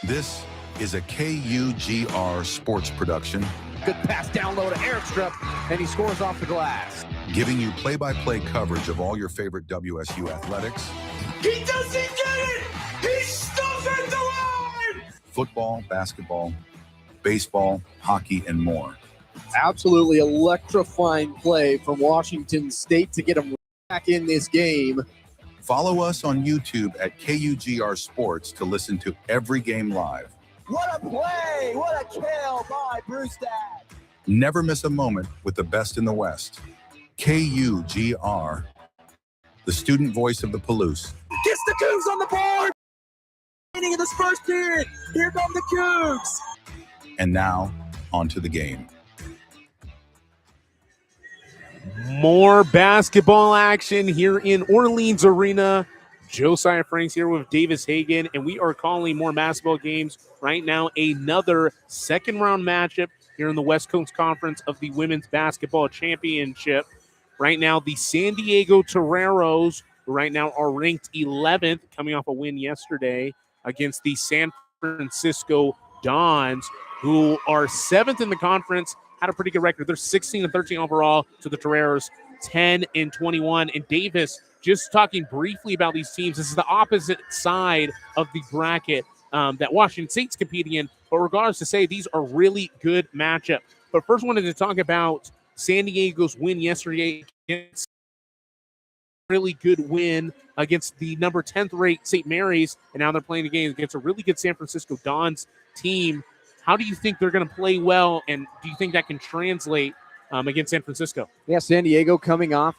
This is a KUGR sports production. Good pass down low to Airstrip, and he scores off the glass. Giving you play-by-play coverage of all your favorite WSU athletics. He doesn't get it! He stuffs at the line! Football, basketball, baseball, hockey, and more. Absolutely electrifying play from Washington State to get him back in this game. Follow us on YouTube at KUGR Sports to listen to every game live. What a play! What a kill by Brewstad! Never miss a moment with the best in the West. KUGR, the student voice of the Palouse. Gets the Cougs on the board! Beginning of this first period, here come the Cougs! And now, on to the game. More basketball action here in Orleans Arena. Josiah Franks here with Davis Hagen, and we are calling more basketball games right now. Another second-round matchup here in the West Coast Conference of the Women's Basketball Championship. Right now, the San Diego Toreros right now are ranked 11th, coming off a win yesterday against the San Francisco Dons, who are 7th in the conference. Had a pretty good record. They're 16-13 overall to the Toreros, 10-21. And Davis, just talking briefly about these teams, this is the opposite side of the bracket that Washington State's competing in. But regardless to say, these are really good matchup. But first wanted to talk about San Diego's win yesterday against really good win against the number 10th ranked St. Mary's. And now they're playing the game against a really good San Francisco Dons team. How do you think they're going to play well, and do you think that can translate against San Francisco? Yeah, San Diego coming off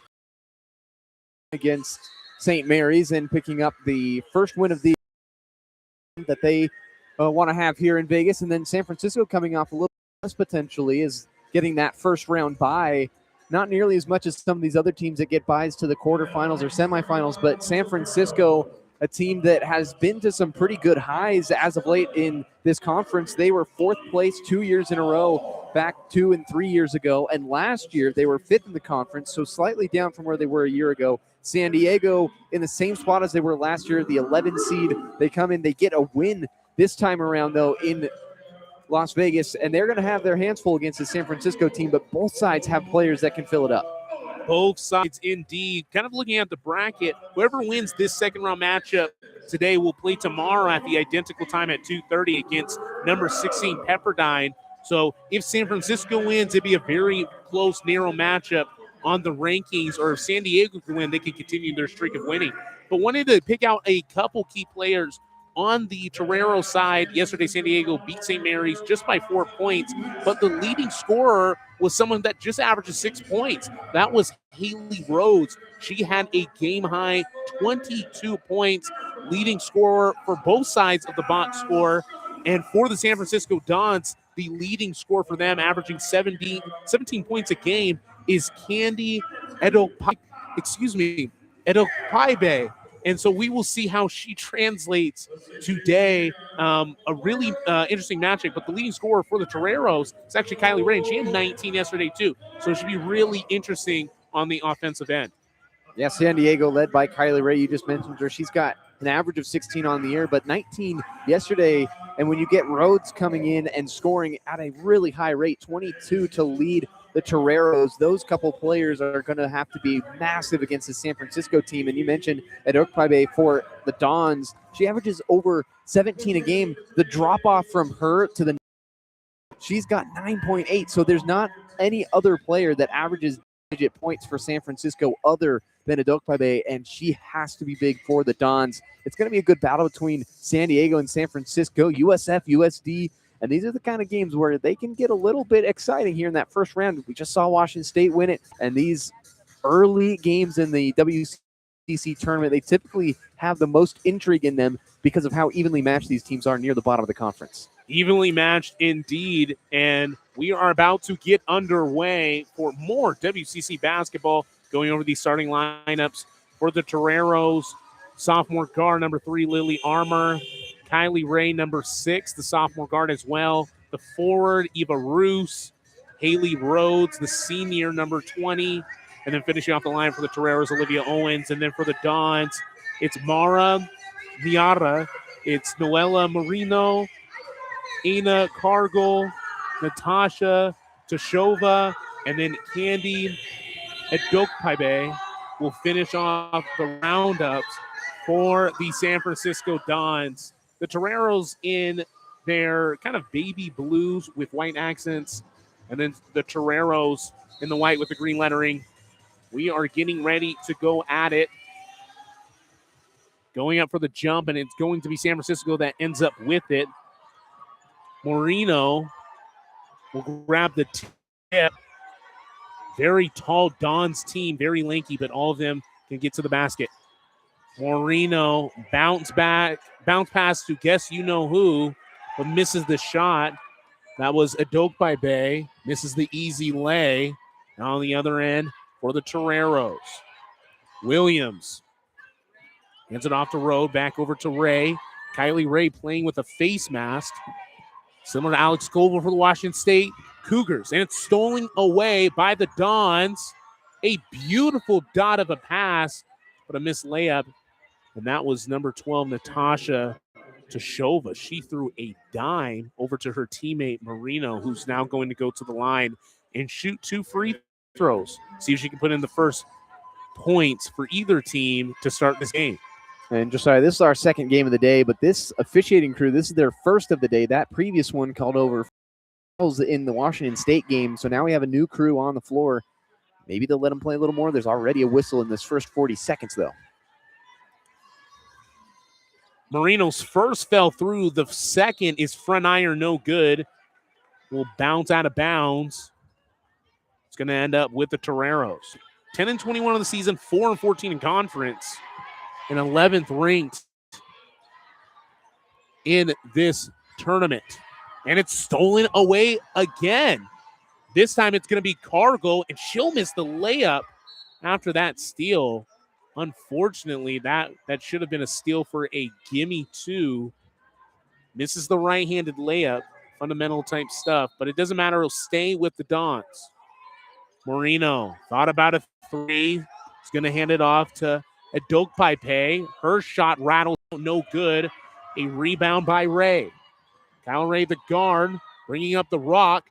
against St. Mary's and picking up the first win of the that they want to have here in Vegas. And then San Francisco coming off a little less potentially is getting that first round bye. Not nearly as much as some of these other teams that get byes to the quarterfinals or semifinals, but San Francisco, a team that has been to some pretty good highs as of late in this conference. They were 4th place 2 years in a row, back 2 and 3 years ago. And last year, they were 5th in the conference, so slightly down from where they were a year ago. San Diego in the same spot as they were last year, the 11 seed. They come in, they get a win this time around, though, in Las Vegas. And they're going to have their hands full against the San Francisco team, but both sides have players that can fill it up. Both sides indeed. Kind of looking at the bracket, whoever wins this second-round matchup today will play tomorrow at the identical time at 2:30 against number 16 Pepperdine. So if San Francisco wins, it'd be a very close, narrow matchup on the rankings. Or if San Diego can win, they can continue their streak of winning. But wanted to pick out a couple key players on the Torero side. Yesterday, San Diego beat St. Mary's just by 4 points, but the leading scorer was someone that just averages 6 points. That was Haley Rhodes. She had a game-high 22 points, leading scorer for both sides of the box score. And for the San Francisco Dons, the leading scorer for them, averaging 17 points a game, is Candy Edopaibe. And so we will see how she translates today. A really interesting matchup. But the leading scorer for the Toreros is actually Kylie Ray, and she had 19 yesterday too. So it should be really interesting on the offensive end. Yeah, San Diego led by Kylie Ray. You just mentioned her. She's got an average of 16 on the year, but 19 yesterday. And when you get Rhodes coming in and scoring at a really high rate, 22 to lead the Toreros, those couple players are going to have to be massive against the San Francisco team. And you mentioned Edokpaibe for the Dons. She averages over 17 a game. The drop-off from her to the she's got 9.8. So there's not any other player that averages digit points for San Francisco other than Edokpaibe, and she has to be big for the Dons. It's going to be a good battle between San Diego and San Francisco, USF, USD. And these are the kind of games where they can get a little bit exciting here in that first round. We just saw Washington State win it. And these early games in the WCC tournament, they typically have the most intrigue in them because of how evenly matched these teams are near the bottom of the conference. Evenly matched indeed. And we are about to get underway for more WCC basketball, going over the starting lineups for the Toreros. Sophomore guard, number 3, Lily Armour. Kylie Ray, number 6, the sophomore guard as well. The forward, Eva Roos. Haley Rhodes, the senior, number 20. And then finishing off the line for the Toreros, Olivia Owens. And then for the Dons, it's Mara Miara It's Noella Marino, Aina Cargill, Natasha Tashova, and then Candy Adokpaibe will finish off the roundups for the San Francisco Dons. The Toreros in their kind of baby blues with white accents, and then the Toreros in the white with the green lettering. We are getting ready to go at it. Going up for the jump, and it's going to be San Francisco that ends up with it. Marino will grab the tip. Very tall Don's team, very lanky, but all of them can get to the basket. Marino bounce pass to guess you know who, but misses the shot. That was Adokpaibe, misses the easy lay. And on the other end for the Toreros, Williams hands it off the road, back over to Ray. Kylie Ray playing with a face mask, similar to Alex Colville for the Washington State Cougars. And it's stolen away by the Dons. A beautiful dot of a pass, but a missed layup. And that was number 12, Natasha Tashova. She threw a dime over to her teammate, Marino, who's now going to go to the line and shoot 2 free throws. See if she can put in the first points for either team to start this game. And Josiah, this is our second game of the day, but this officiating crew, this is their first of the day. That previous one called over in the Washington State game. So now we have a new crew on the floor. Maybe they'll let them play a little more. There's already a whistle in this first 40 seconds, though. Marino's first fell through. The second is front iron, no good. Will bounce out of bounds. It's going to end up with the Toreros. 10-21 of the season, 4-14 in conference, and 11th ranked in this tournament. And it's stolen away again. This time it's going to be Cargill, and she'll miss the layup after that steal. Unfortunately, that should have been a steal for a gimme 2. Misses the right-handed layup, fundamental type stuff, but it doesn't matter. It'll stay with the Dons. Marino thought about a 3. He's going to hand it off to Adokpaibe. Her shot rattled, no good. A rebound by Ray. Kyle Ray, the guard, bringing up the rock.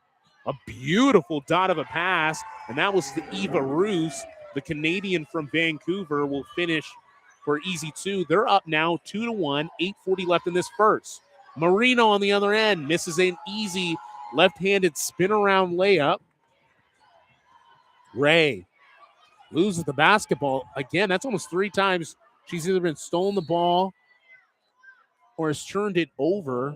A beautiful dot of a pass, and that was to Eva Roos. The Canadian from Vancouver will finish for easy 2. They're up now 2-1, 8:40 left in this first. Marino on the other end misses an easy left-handed spin-around layup. Ray loses the basketball. Again, that's almost 3 times she's either been stolen the ball or has turned it over.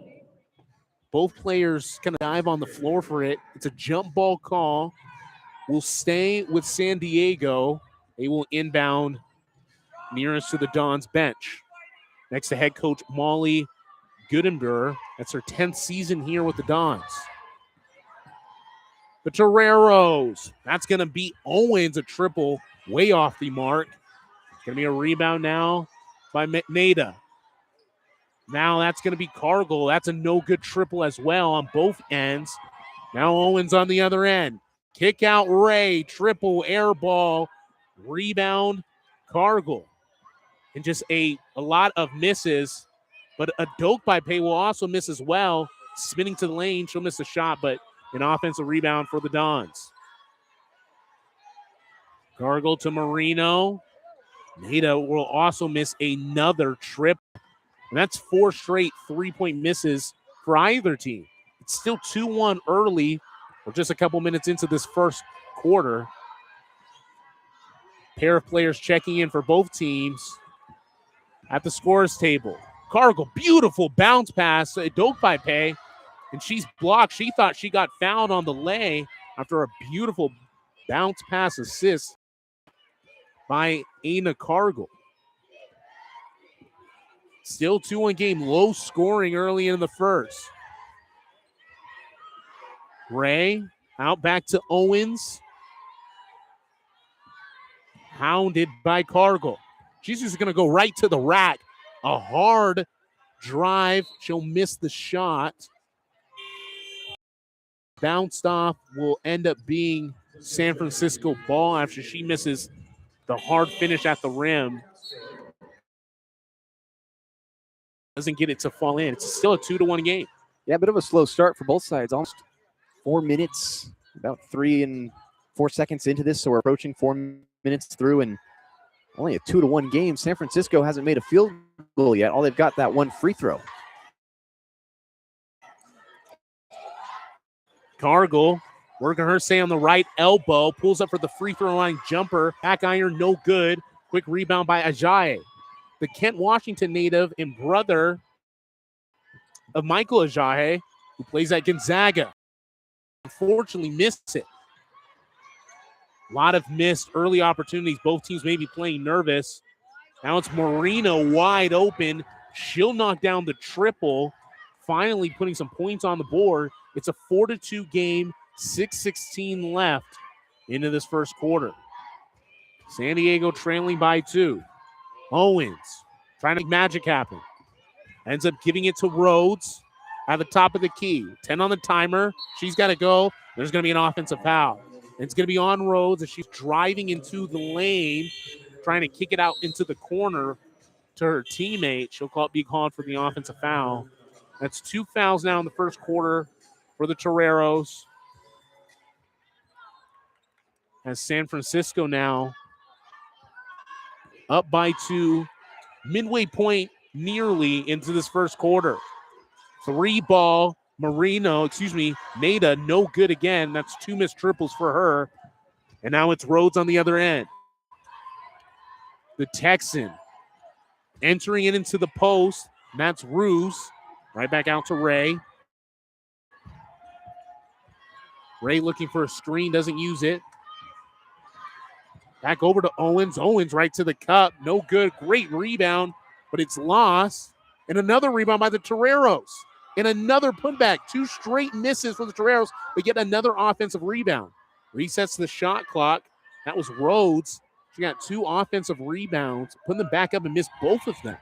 Both players kind of dive on the floor for it. It's a jump ball call. Will stay with San Diego. They will inbound nearest to the Dons bench. Next to head coach Molly Goodenberg. That's her 10th season here with the Dons. The Toreros. That's going to beat Owens, a triple way off the mark. It's going to be a rebound now by McNada. Now that's going to be Cargill. That's a no-good triple as well on both ends. Now Owens on the other end. Kick out Ray, triple air ball, rebound Cargill. And just a lot of misses. But Adokpaibe will also miss as well. Spinning to the lane, she'll miss a shot, but an offensive rebound for the Dons. Cargill to Marino. Nada will also miss another trip. And that's 4 straight 3-point misses for either team. It's still 2-1 early. We're just a couple minutes into this first quarter. Pair of players checking in for both teams at the scorers table. Cargill, beautiful bounce pass to Adokpaibe, and she's blocked. She thought she got fouled on the lay after a beautiful bounce pass assist by Aina Cargill. Still 2-1 game, low scoring early in the first. Ray out back to Owens. Hounded by Cargill. She's just going to go right to the rack. A hard drive. She'll miss the shot. Bounced off will end up being San Francisco ball after she misses the hard finish at the rim. doesn't get it to fall in. It's still a 2-1 game. Yeah, a bit of a slow start for both sides. Almost 4 minutes, about 3 and 4 seconds into this, so we're approaching 4 minutes through, and only a 2-1 game. San Francisco hasn't made a field goal yet. All they've got that one free throw. Cargill working her stay on the right elbow, pulls up for the free throw line jumper, back iron, no good. Quick rebound by Ajayi. The Kent Washington native and brother of Michael Ajayi, who plays at Gonzaga. Unfortunately missed it. A lot of missed early opportunities. Both teams may be playing nervous. Now it's Marino wide open. She'll knock down the triple, finally putting some points on the board. It's a 4-2 game, 6:16 left into this first quarter. San Diego trailing by 2. Owens trying to make magic happen. Ends up giving it to Rhodes at the top of the key. 10 on the timer. She's got to go. There's going to be an offensive foul. It's going to be on Rhodes as she's driving into the lane, trying to kick it out into the corner to her teammate. She'll be called for the offensive foul. That's 2 fouls now in the first quarter for the Toreros. As San Francisco now up by 2, midway point nearly into this first quarter. 3 ball, Nada, no good again. That's 2 missed triples for her. And now it's Rhodes on the other end. The Texan entering it into the post. And that's Ruse. Right back out to Ray. Ray looking for a screen, doesn't use it. Back over to Owens. Owens right to the cup. No good. Great rebound, but it's lost. And another rebound by the Toreros. And another putback. 2 straight misses for the Toreros, but yet another offensive rebound. Resets the shot clock. That was Rhodes. She got 2 offensive rebounds. Putting them back up and missed both of them.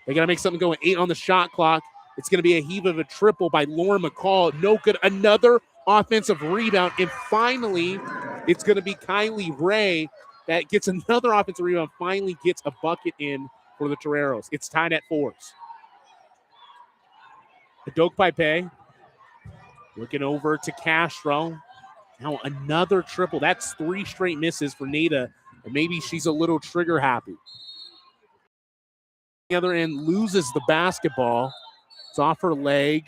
They got to make something go at 8 on the shot clock. It's going to be a heave of a triple by Lauren McCall. No good. Another offensive rebound. And finally, it's going to be Kylie Ray that gets another offensive rebound, finally gets a bucket in for the Toreros. It's tied at 4s. Adok Pipe looking over to Castro. Now another triple. That's 3 straight misses for Nada, and maybe she's a little trigger happy. The other end loses the basketball. It's off her leg.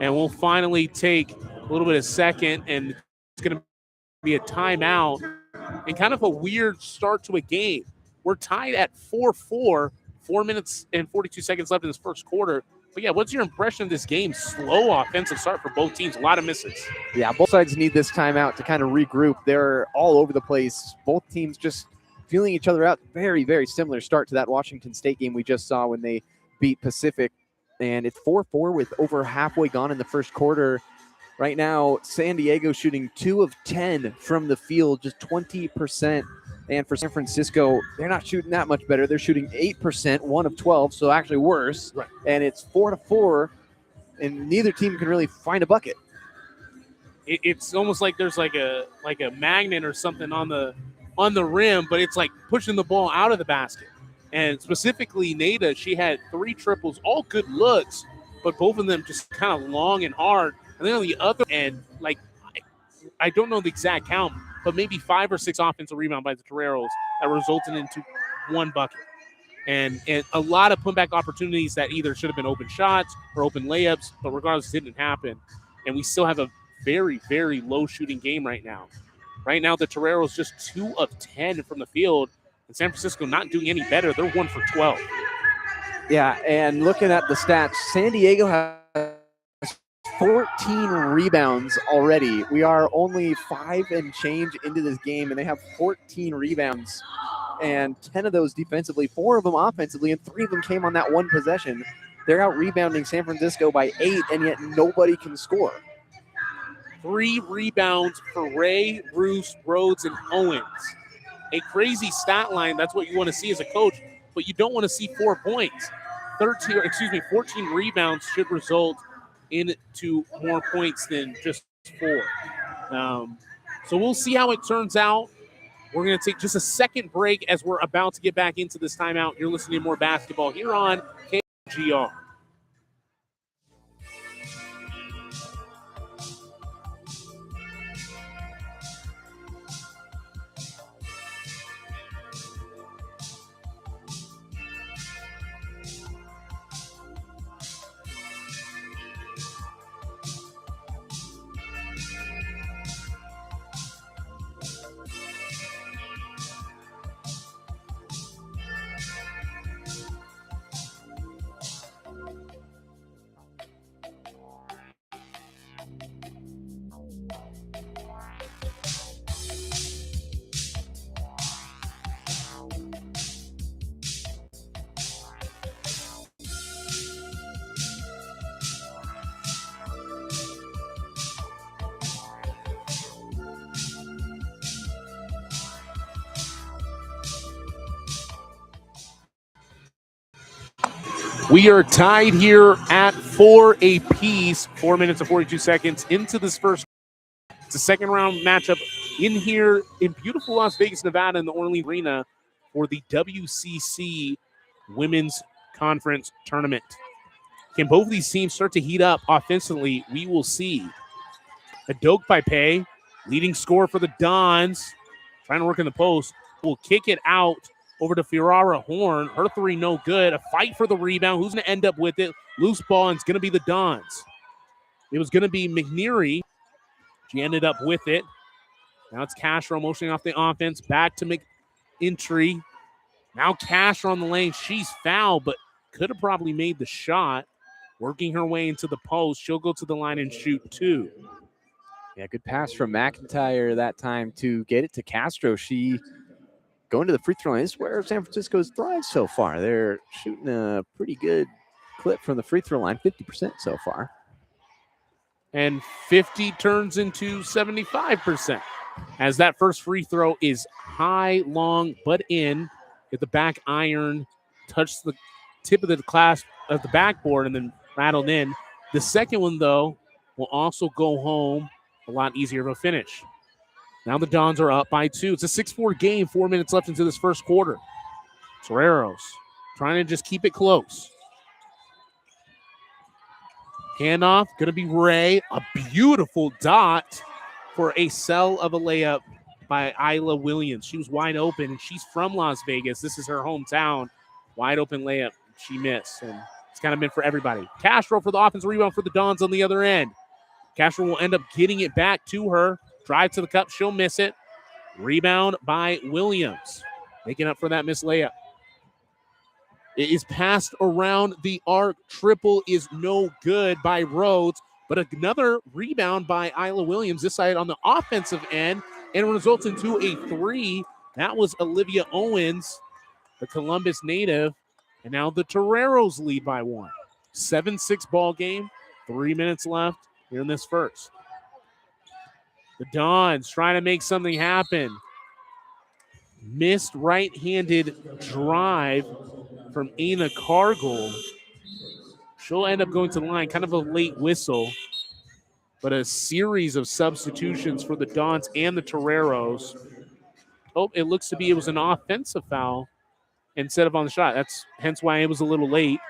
And we'll finally take a little bit of second, and it's going to be a timeout and kind of a weird start to a game. We're tied at 4-4, 4 minutes and 42 seconds left in this first quarter. But, yeah, what's your impression of this game? Slow offensive start for both teams. A lot of misses. Yeah, both sides need this timeout to kind of regroup. They're all over the place. Both teams just feeling each other out. Very, very similar start to that Washington State game we just saw when they beat Pacific. And it's 4-4 with over halfway gone in the first quarter. Right now, San Diego shooting 2 of 10 from the field, just 20%. And for San Francisco, they're not shooting that much better. They're shooting 8%, 1 of 12, so actually worse. Right. And it's 4-4, and neither team can really find a bucket. It's almost like there's like a magnet or something on the rim, but it's like pushing the ball out of the basket. And specifically, Nada, she had 3 triples, all good looks, but both of them just kind of long and hard. And then on the other end, like, I don't know the exact count, but maybe 5 or 6 offensive rebounds by the Toreros that resulted into 1 bucket. And a lot of putback opportunities that either should have been open shots or open layups, but regardless, it didn't happen. And we still have a very, very low shooting game right now. Right now, the Toreros just 2 of 10 from the field, and San Francisco not doing any better. They're 1 for 12. Yeah, and looking at the stats, San Diego has 14 rebounds already. We are only 5 and change into this game, and they have 14 rebounds, and 10 of those defensively, 4 of them offensively, and 3 of them came on that one possession. They're out rebounding San Francisco by 8, and yet nobody can score. 3 rebounds for Ray, Roos, Rhodes, and Owens. A crazy stat line. That's what you want to see as a coach, but you don't want to see 4 points. 14 rebounds should result into more points than just 4. So we'll see how it turns out. We're going to take just a second break as we're about to get back into this timeout. You're listening to more basketball here on KGR. We are tied here at 4 apiece, 4 minutes and 42 seconds into this first. It's a second round matchup in here in beautiful Las Vegas, Nevada in the Orleans Arena for the WCC Women's Conference Tournament. Can both of these teams start to heat up offensively? We will see. Adokpaipe, leading scorer for the Dons, trying to work in the post, will kick it out over to Ferrara Horn. Her three no good. A fight for the rebound. Who's going to end up with it? Loose ball, and it's going to be the Dons. It was going to be McNeary. She ended up with it. Now it's Castro motioning off the offense. Back to McIntry. Now Castro on the lane. She's fouled, but could have probably made the shot. Working her way into the post. She'll go to the line and shoot two. Yeah, good pass from McIntyre that time to get it to Castro. She going to the free throw line. This is where San Francisco's thrived so far. They're shooting a pretty good clip from the free throw line, 50% so far. And 50 turns into 75%. As that first free throw is high, long, but in. Get the back iron, touch the tip of the clasp of the backboard, and then rattled in. The second one, though, will also go home a lot easier of a finish. Now the Dons are up by 2. It's a 6-4 game, 4 minutes left into this first quarter. Toreros trying to just keep it close. Handoff, going to be Ray. A beautiful dot for a sell of a layup by Isla Williams. She was wide open, and she's from Las Vegas. This is her hometown. Wide open layup. She missed, and it's kind of been for everybody. Castro for the offensive rebound for the Dons on the other end. Castro will end up getting it back to her. Drive to the cup. She'll miss it. Rebound by Williams. Making up for that missed layup. It is passed around the arc. Triple is no good by Rhodes. But another rebound by Isla Williams. This side on the offensive end. And it results into a 3. That was Olivia Owens, the Columbus native. And now the Toreros lead by 1. 7-6 ball game. 3 minutes left here in this first. The Dons trying to make something happen. Missed right-handed drive from Aina Cargill. She'll end up going to the line. Kind of a late whistle. But a series of substitutions for the Dons and the Toreros. Oh, it looks to be it was an offensive foul instead of on the shot. That's hence why it was a little late.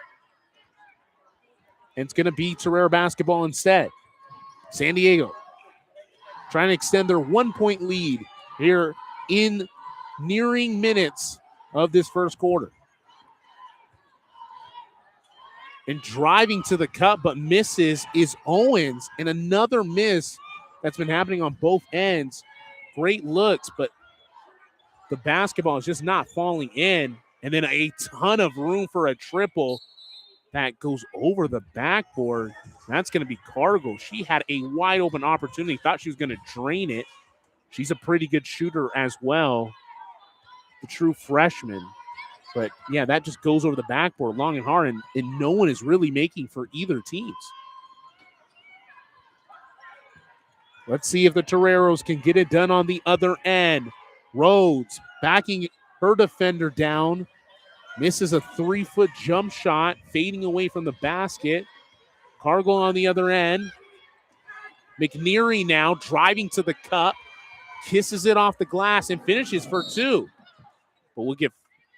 And it's going to be Torero basketball instead. San Diego trying to extend their 1-point lead here in nearing minutes of this first quarter. And driving to the cup but misses is Owens. And another miss that's been happening on both ends. Great looks, but the basketball is just not falling in. And then a ton of room for a triple that goes over the backboard. That's going to be Cargill. She had a wide open opportunity. Thought she was going to drain it. She's a pretty good shooter as well. The true freshman. But, yeah, that just goes over the backboard long and hard, and no one is really making for either teams. Let's see if the Toreros can get it done on the other end. Rhodes backing her defender down. Misses a 3-foot jump shot, fading away from the basket. Cargill on the other end. McNeary now driving to the cup. kisses it off the glass and finishes for 2. But we'll get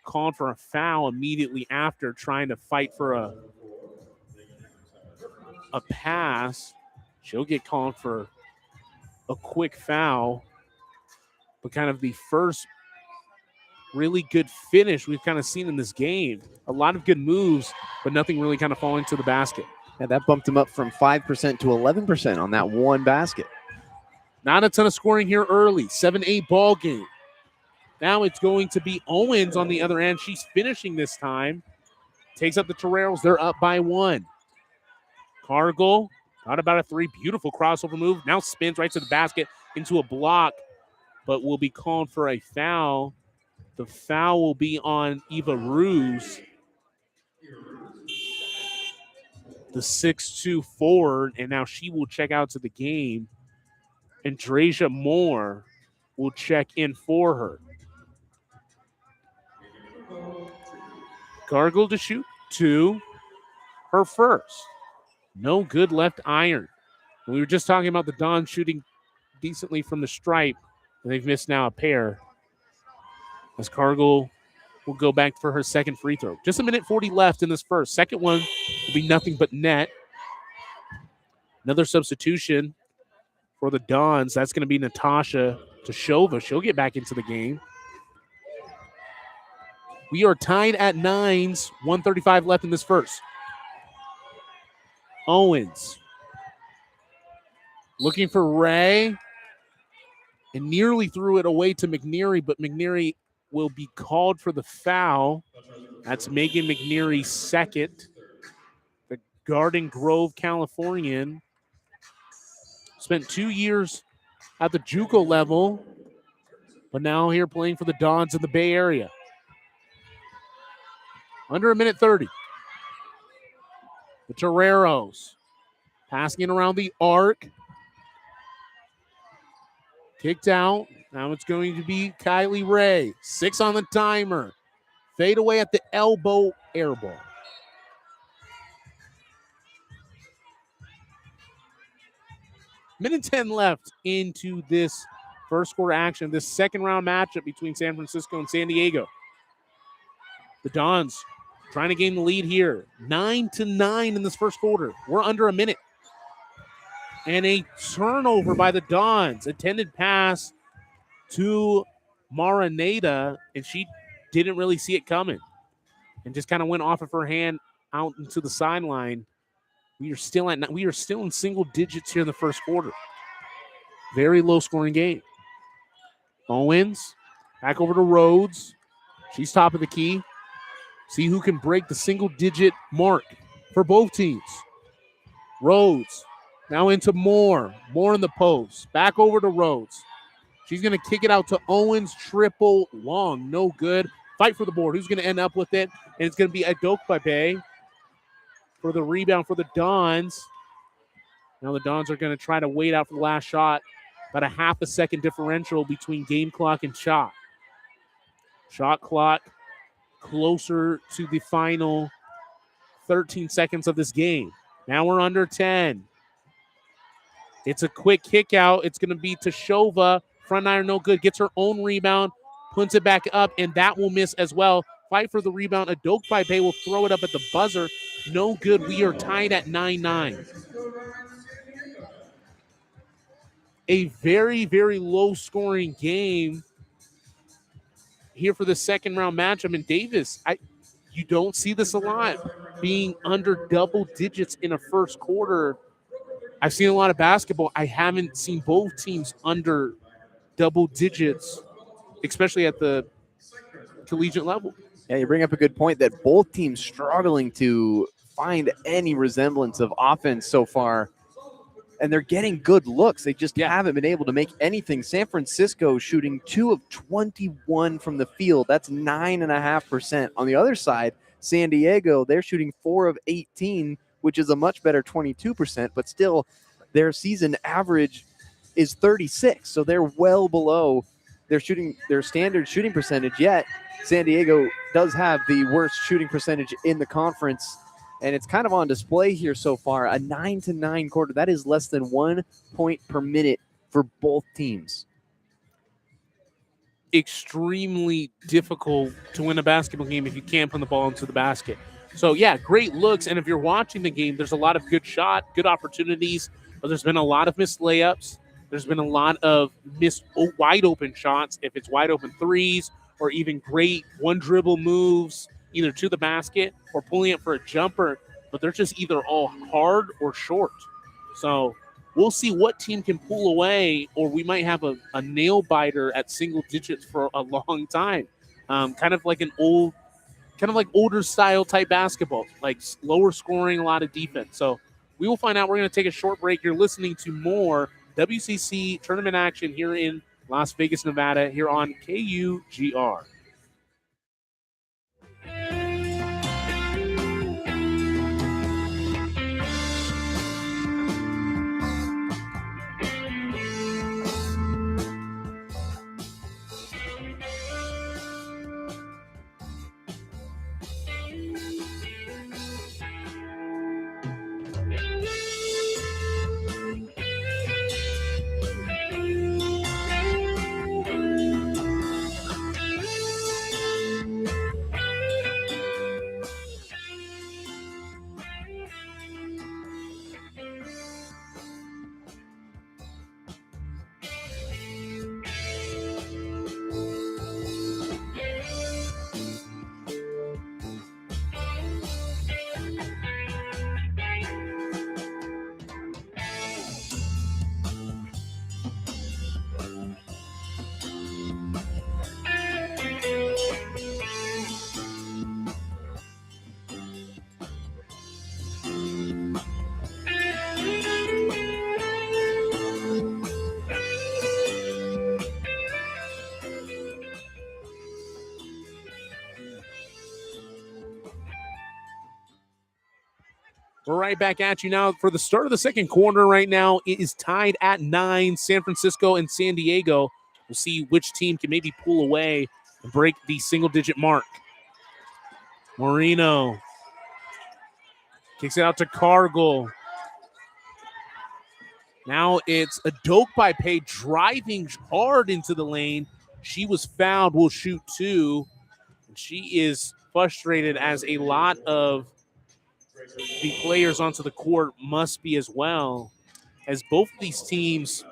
called for a foul immediately after, trying to fight for a pass. She'll get called for a quick foul. But kind of the first really good finish we've kind of seen in this game. A lot of good moves, but nothing really kind of falling to the basket. Yeah, that bumped him up from 5% to 11% on that one basket. Not a ton of scoring here early. 7-8 ball game. Now it's going to be Owens on the other end. She's finishing this time. Takes up the Toreros. They're up by 1. Cargill got about a 3. Beautiful crossover move. Now spins right to the basket into a block, but will be called for a foul. The foul will be on Eva Ruse, the 6'2" forward, and now she will check out to the game. And Drasia Moore will check in for her. Gargle to shoot 2, her first. No good left iron. We were just talking about the Dons shooting decently from the stripe, and they've missed now a pair. As Cargill will go back for her second free throw. Just a minute 40 left in this first. Second one will be nothing but net. Another substitution for the Dons. That's going to be Natasha Tashova. She'll get back into the game. We are tied at 9s. 1:35 left in this first. Owens looking for Ray and nearly threw it away to McNeary, but McNeary will be called for the foul. That's Megan McNeary's second. The Garden Grove Californian. Spent 2 years at the JUCO level, but now here playing for the Dons in the Bay Area. Under a minute 30. The Toreros passing it around the arc. Kicked out. Now it's going to be Kylie Ray. 6 on the timer. Fade away at the elbow, air ball. Minute 10 left into this first quarter action, this second round matchup between San Francisco and San Diego. The Dons trying to gain the lead here. 9-9 in this first quarter. We're under a minute. And a turnover by the Dons. Intended pass to Maraneda, and she didn't really see it coming and just kind of went off of her hand out into the sideline. We are still in single digits here in the first quarter. Very low scoring game. Owens back over to Rhodes. She's top of the key. See who can break the single digit mark for both teams. Rhodes now into Moore. Moore in the post. Back over to Rhodes. She's going to kick it out to Owens. Triple long. No good. Fight for the board. Who's going to end up with it? And it's going to be Adokpabe for the rebound for the Dons. Now the Dons are going to try to wait out for the last shot. About a half a second differential between game clock and shot. Shot clock closer to the final 13 seconds of this game. Now we're under 10. It's a quick kick out. It's going to be Tashova. Front iron no good. Gets her own rebound. Puts it back up, and that will miss as well. Fight for the rebound. Adokpabe will throw it up at the buzzer. No good. We are tied at 9-9. A very, very low-scoring game here for the second round matchup. And Davis, you don't see this a lot, being under double digits in a first quarter. I've seen a lot of basketball. I haven't seen both teams under double digits, especially at the collegiate level. Yeah, you bring up a good point that both teams struggling to find any resemblance of offense so far. And they're getting good looks. They just haven't been able to make anything. San Francisco shooting 2 of 21 from the field. That's 9.5%. On the other side, San Diego, they're shooting 4 of 18, which is a much better 22%, but still their season average is 36. So they're well below their standard shooting percentage, yet San Diego does have the worst shooting percentage in the conference. And it's kind of on display here so far. A 9-9 quarter. That is less than 1 point per minute for both teams. extremely difficult to win a basketball game if you can't put the ball into the basket. So, yeah, great looks. And if you're watching the game, there's a lot of good opportunities, but there's been a lot of missed layups. There's been a lot of missed wide open shots, if it's wide open threes or even great one dribble moves, either to the basket or pulling it for a jumper, but they're just either all hard or short. So we'll see what team can pull away, or we might have a nail biter at single digits for a long time. Kind of like older style type basketball, like lower scoring, a lot of defense. So we will find out. We're going to take a short break. You're listening to more WCC tournament action here in Las Vegas, Nevada, here on KUGR. We're right back at you now for the start of the second quarter. Right now, it is tied at 9, San Francisco and San Diego. We'll see which team can maybe pull away and break the single-digit mark. Marino kicks it out to Cargill. Now it's a Dokpai driving hard into the lane. She was fouled, will shoot 2. And she is frustrated, as a lot of the players onto the court must be as well, as both of these teams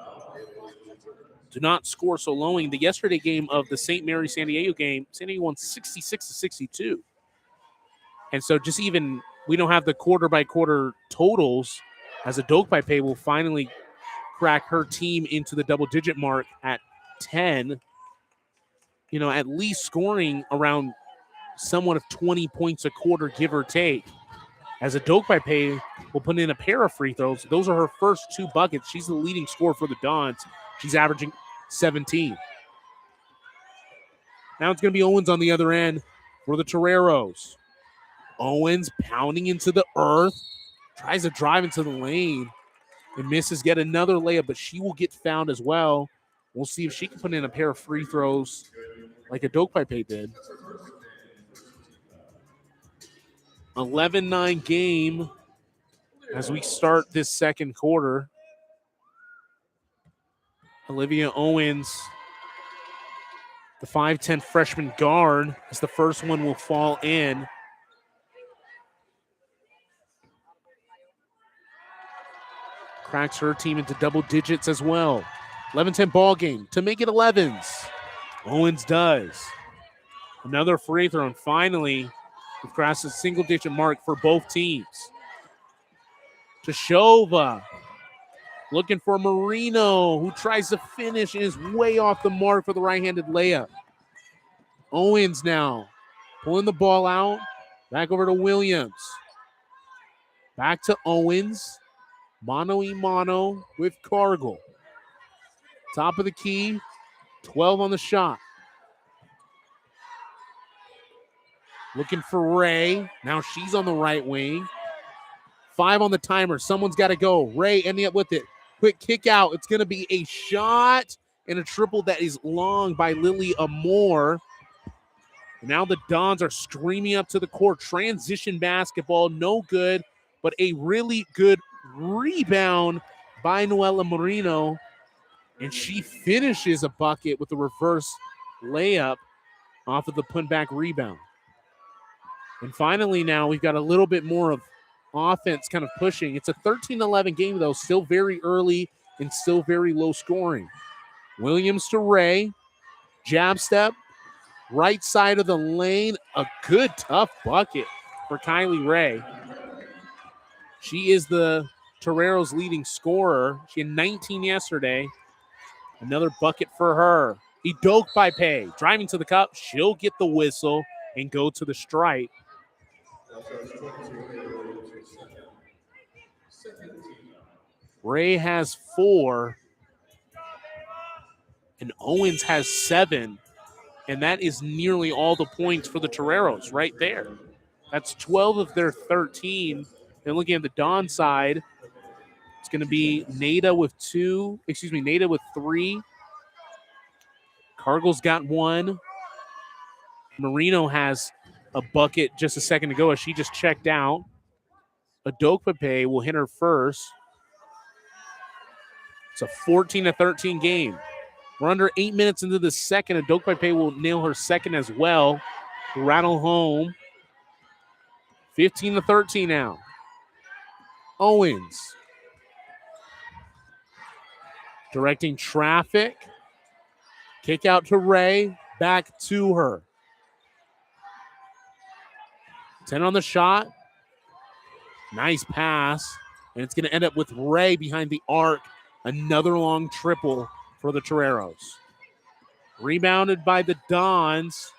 do not score so low. In the yesterday game of the St. Mary San Diego game, San Diego won 66-62. And so just even we don't have the quarter-by-quarter totals, as a Dokpai will finally crack her team into the double-digit mark at 10. At least scoring around somewhat of 20 points a quarter, give or take. As a Dokpai will put in a pair of free throws. Those are her first 2 buckets. She's the leading scorer for the Dons. She's averaging 17. Now it's going to be Owens on the other end for the Toreros. Owens pounding into the earth. Tries to drive into the lane and misses yet another layup, but she will get fouled as well. We'll see if she can put in a pair of free throws like a Dokpai did. 11-9 game as we start this second quarter. Olivia Owens, the 5'10 freshman guard, as the first one will fall in. Cracks her team into double digits as well. 11-10 ball game to make it 11s. Owens does. Another free throw, and finally we've crossed a single-digit mark for both teams. Tashova looking for Marino, who tries to finish and is way off the mark for the right-handed layup. Owens now pulling the ball out. Back over to Williams. Back to Owens. Mano-a-mano with Cargill. Top of the key, 12 on the shot. Looking for Ray. Now she's on the right wing. 5 on the timer. Someone's got to go. Ray ending up with it. Quick kick out. It's going to be a shot and a triple that is long by Lily Amore. Now the Dons are streaming up to the court. Transition basketball, no good, but a really good rebound by Noella Marino. And she finishes a bucket with a reverse layup off of the putback rebound. And finally now we've got a little bit more of offense kind of pushing. It's a 13-11 game, though, still very early and still very low scoring. Williams to Ray. Jab step. Right side of the lane. A good, tough bucket for Kylie Ray. She is the Torero's leading scorer. She had 19 yesterday. Another bucket for her. Idokpaipe driving to the cup. She'll get the whistle and go to the stripe. Ray has 4. And Owens has 7. And that is nearly all the points for the Toreros right there. That's 12 of their 13. And looking at the Dawn side, it's going to be Nada with 3. Cargill's got 1. Marino has a bucket just a second ago as she just checked out. Idokpaipe will hit her first. It's a 14-13 game. We're under 8 minutes into the second. Idokpaipe will nail her second as well. Rattle home. 15-13 now. Owens. Directing traffic. Kick out to Ray. Back to her. 10 on the shot. Nice pass. And it's going to end up with Ray behind the arc. Another long triple for the Toreros. Rebounded by the Dons.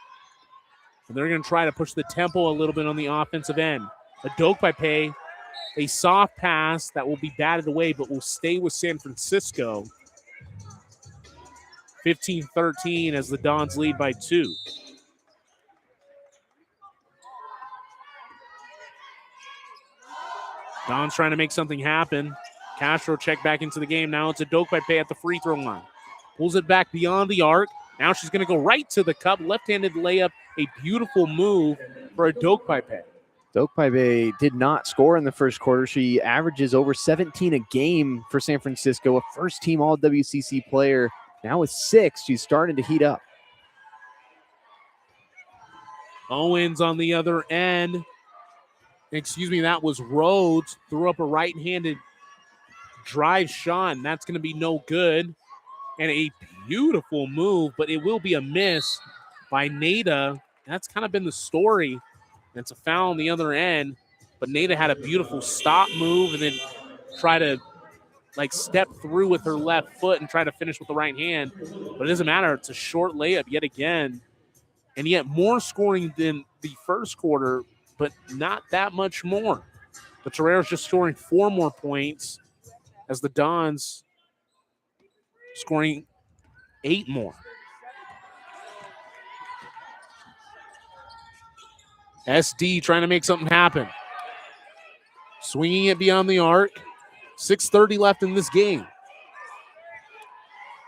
And they're going to try to push the tempo a little bit on the offensive end. Idokpaipe, a soft pass that will be batted away but will stay with San Francisco. 15-13 as the Dons lead by 2. Dons trying to make something happen. Castro checked back into the game. Now it's Idokpaipe at the free throw line. Pulls it back beyond the arc. Now she's going to go right to the cup. Left-handed layup. A beautiful move for Idokpaipe. Idokpaipe did not score in the first quarter. She averages over 17 a game for San Francisco, a first-team All-WCC player. Now with 6, she's starting to heat up. Owens on the other end. That was Rhodes. Threw up a right-handed drive shot, and that's going to be no good. And a beautiful move, but it will be a miss by Nada. That's kind of been the story. It's a foul on the other end, but Nada had a beautiful stop move and then try to step through with her left foot and try to finish with the right hand. But it doesn't matter. It's a short layup yet again. And yet more scoring than the first quarter, but not that much more. The Toreros just scoring 4 more points as the Dons scoring 8 more. SD trying to make something happen. Swinging it beyond the arc. 6:30 left in this game.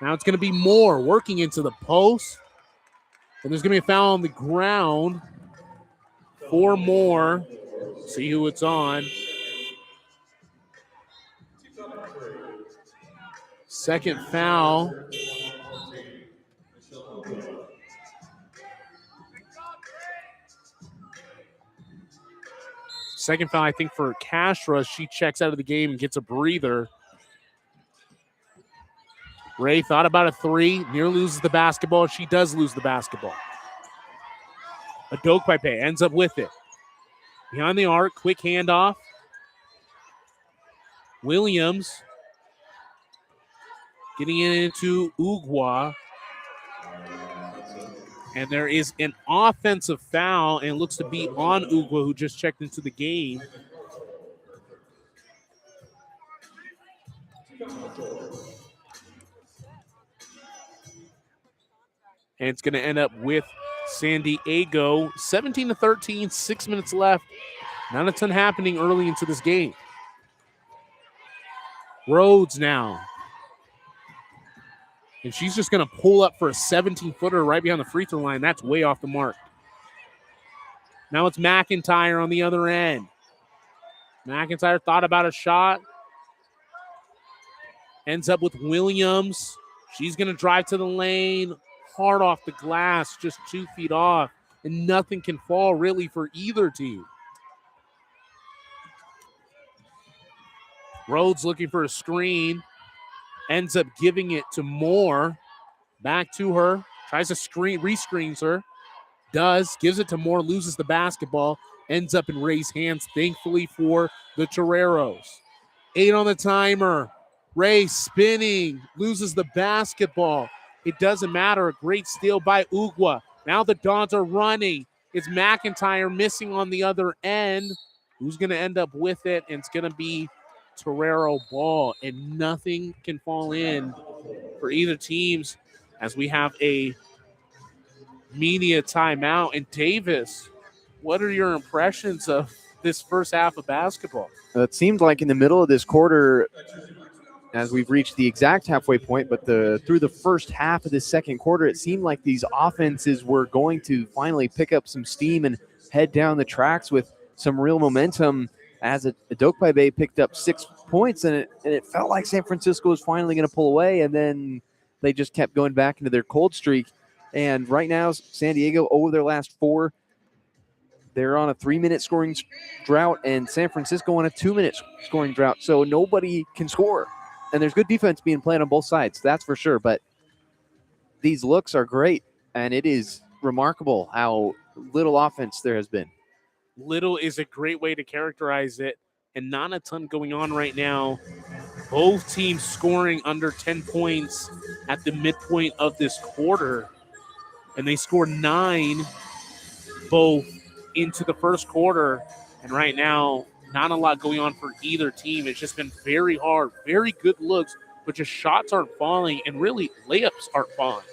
Now it's going to be Moore working into the post. And there's going to be a foul on the ground. 4 more. See who it's on. Second foul. Second foul, I think, for Castro. She checks out of the game and gets a breather. Ray thought about a 3, nearly loses the basketball. She does lose the basketball. Idokpaipe ends up with it. Behind the arc, quick handoff. Williams getting into Ugwa. And there is an offensive foul, and it looks to be on Ugwa, who just checked into the game. And it's going to end up with San Diego. 17-13, 6 minutes left. Not a ton happening early into this game. Rhodes now. And she's just going to pull up for a 17-footer right behind the free throw line. That's way off the mark. Now it's McIntyre on the other end. McIntyre thought about a shot. Ends up with Williams. She's going to drive to the lane. hard off the glass, just 2 feet off, and nothing can fall really for either team. Rhodes looking for a screen, ends up giving it to Moore. Back to her, tries to rescreens her, gives it to Moore, loses the basketball, ends up in Ray's hands, thankfully for the Toreros. 8 on the timer. Ray spinning, loses the basketball. It doesn't matter. A great steal by Ugwa. Now the Dons are running. It's McIntyre missing on the other end. Who's going to end up with it? And it's going to be Torero ball, and nothing can fall in for either teams as we have a media timeout. And Davis, what are your impressions of this first half of basketball? It seemed like in the middle of this quarter, as we've reached the exact halfway point, but through the first half of this second quarter, it seemed like these offenses were going to finally pick up some steam and head down the tracks with some real momentum, as Adokpai Bay picked up 6 points, and it felt like San Francisco was finally going to pull away, and then they just kept going back into their cold streak. And right now, San Diego, over their last 4, they're on a 3-minute scoring drought, and San Francisco on a 2-minute scoring drought. So nobody can score. And there's good defense being played on both sides, that's for sure. But these looks are great, and it is remarkable how little offense there has been. Little is a great way to characterize it, and not a ton going on right now. Both teams scoring under 10 points at the midpoint of this quarter, and they scored 9 both into the first quarter. And right now, not a lot going on for either team. It's just been very hard, very good looks, but just shots aren't falling, and really layups aren't falling.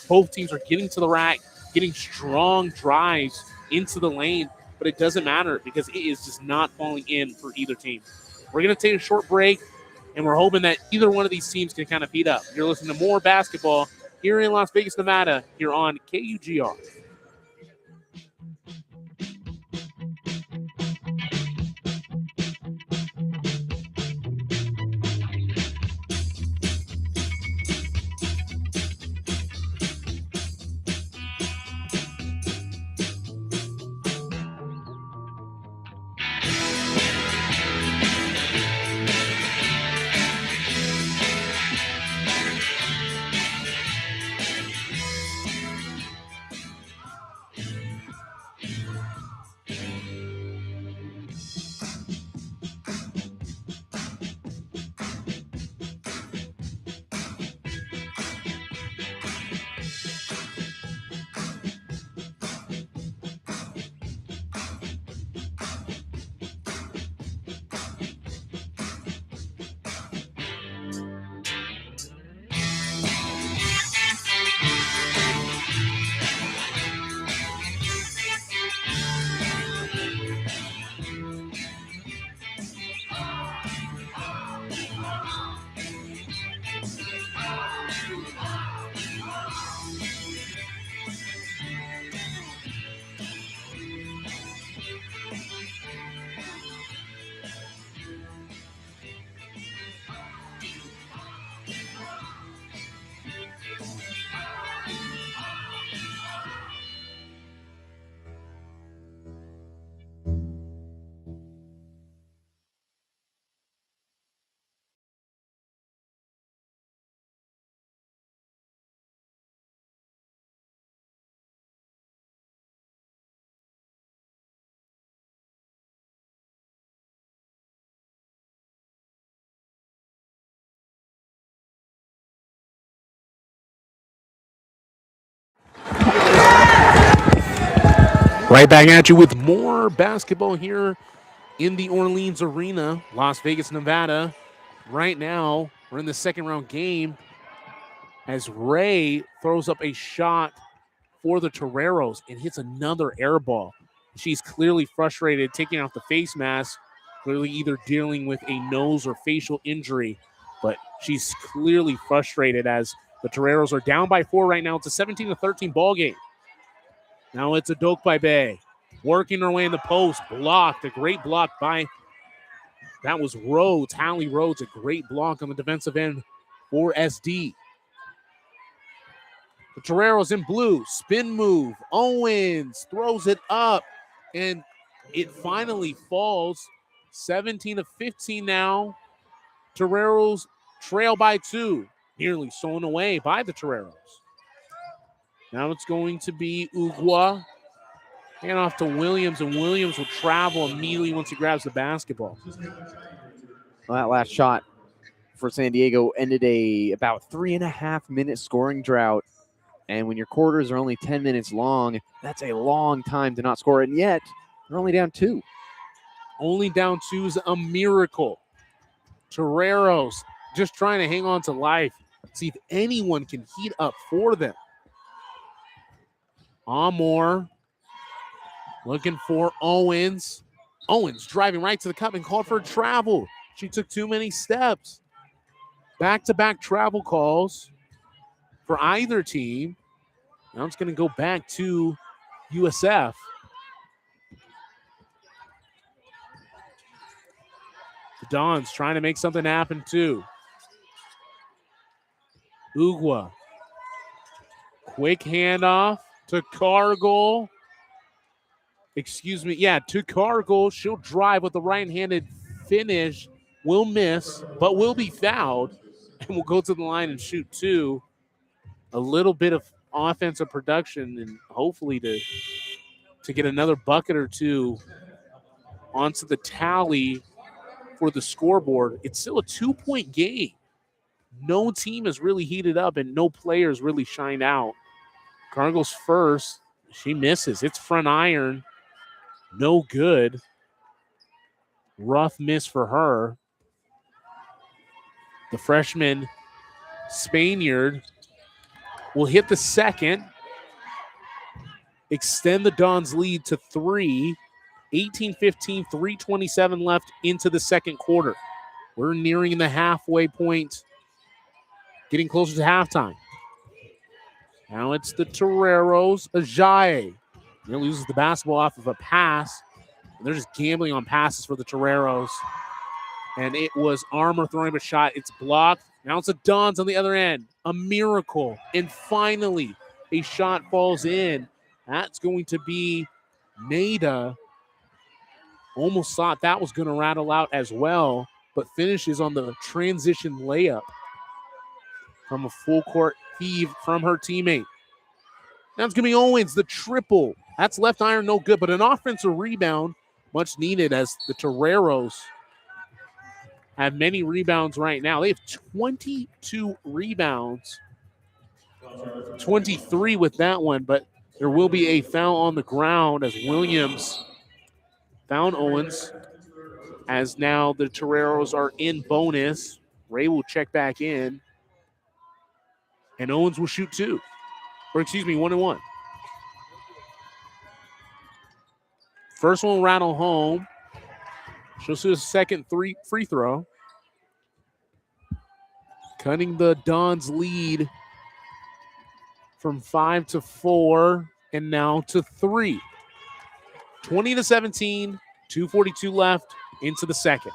Both teams are getting to the rack, getting strong drives into the lane, but it doesn't matter because it is just not falling in for either team. We're going to take a short break, and we're hoping that either one of these teams can kind of heat up. You're listening to more basketball here in Las Vegas, Nevada, here on KUGR. Right back at you with more basketball here in the Orleans Arena, Las Vegas, Nevada. Right now, we're in the second round game as Ray throws up a shot for the Toreros and hits another air ball. She's clearly frustrated, taking off the face mask, clearly either dealing with a nose or facial injury, but she's clearly frustrated as the Toreros are down by 4 right now. It's a 17-13 ball game. Now it's Adokpai Bay working her way in the post, blocked, a great block by, that was Rhodes, Hallie Rhodes, a great block on the defensive end for SD. The Toreros in blue, spin move. Owens throws it up, and it finally falls. 17-15 now. Toreros trail by 2. Nearly stolen away by the Toreros. Now it's going to be Ugwa. Hand off to Williams, and Williams will travel immediately once he grabs the basketball. Well, that last shot for San Diego ended about 3.5-minute scoring drought. And when your quarters are only 10 minutes long, that's a long time to not score. And yet, they're only down 2. Only down 2 is a miracle. Toreros just trying to hang on to life. See if anyone can heat up for them. Amor looking for Owens. Owens driving right to the cup and called for a travel. She took too many steps. Back-to-back travel calls for either team. Now it's going to go back to USF. The Dons trying to make something happen too. Ugwa. Quick handoff to Cargill. To Cargill. She'll drive with the right-handed finish. Will miss, but will be fouled. And will go to the line and shoot 2. A little bit of offensive production and hopefully to get another bucket or 2 onto the tally for the scoreboard. It's still a 2-point game. No team has really heated up and no players really shined out. Cargill's first. She misses. It's front iron. No good. Rough miss for her. The freshman Spaniard will hit the second. Extend the Dons' lead to 3. 18-15, 3:27 left into the second quarter. We're nearing the halfway point, getting closer to halftime. Now it's the Toreros. Ajayi loses the basketball off of a pass. And they're just gambling on passes for the Toreros. And it was Armour throwing a shot. It's blocked. Now it's the Dons on the other end. A miracle. And finally, a shot falls in. That's going to be Maida. Almost thought that was going to rattle out as well, but finishes on the transition layup from a full court heave from her teammate. Now it's going to be Owens, the triple. That's left iron, no good, but an offensive rebound, much needed as the Toreros have many rebounds right now. They have 22 rebounds, 23 with that one, but there will be a foul on the ground as Williams found Owens, as now the Toreros are in bonus. Ray will check back in, and Owens will shoot 2. Or excuse me, 1-1. First one will rattle home. She'll shoot a second free throw. Cutting the Dons' lead from 5 to 4, and now to 3. 20-17, 2:42 left into the second.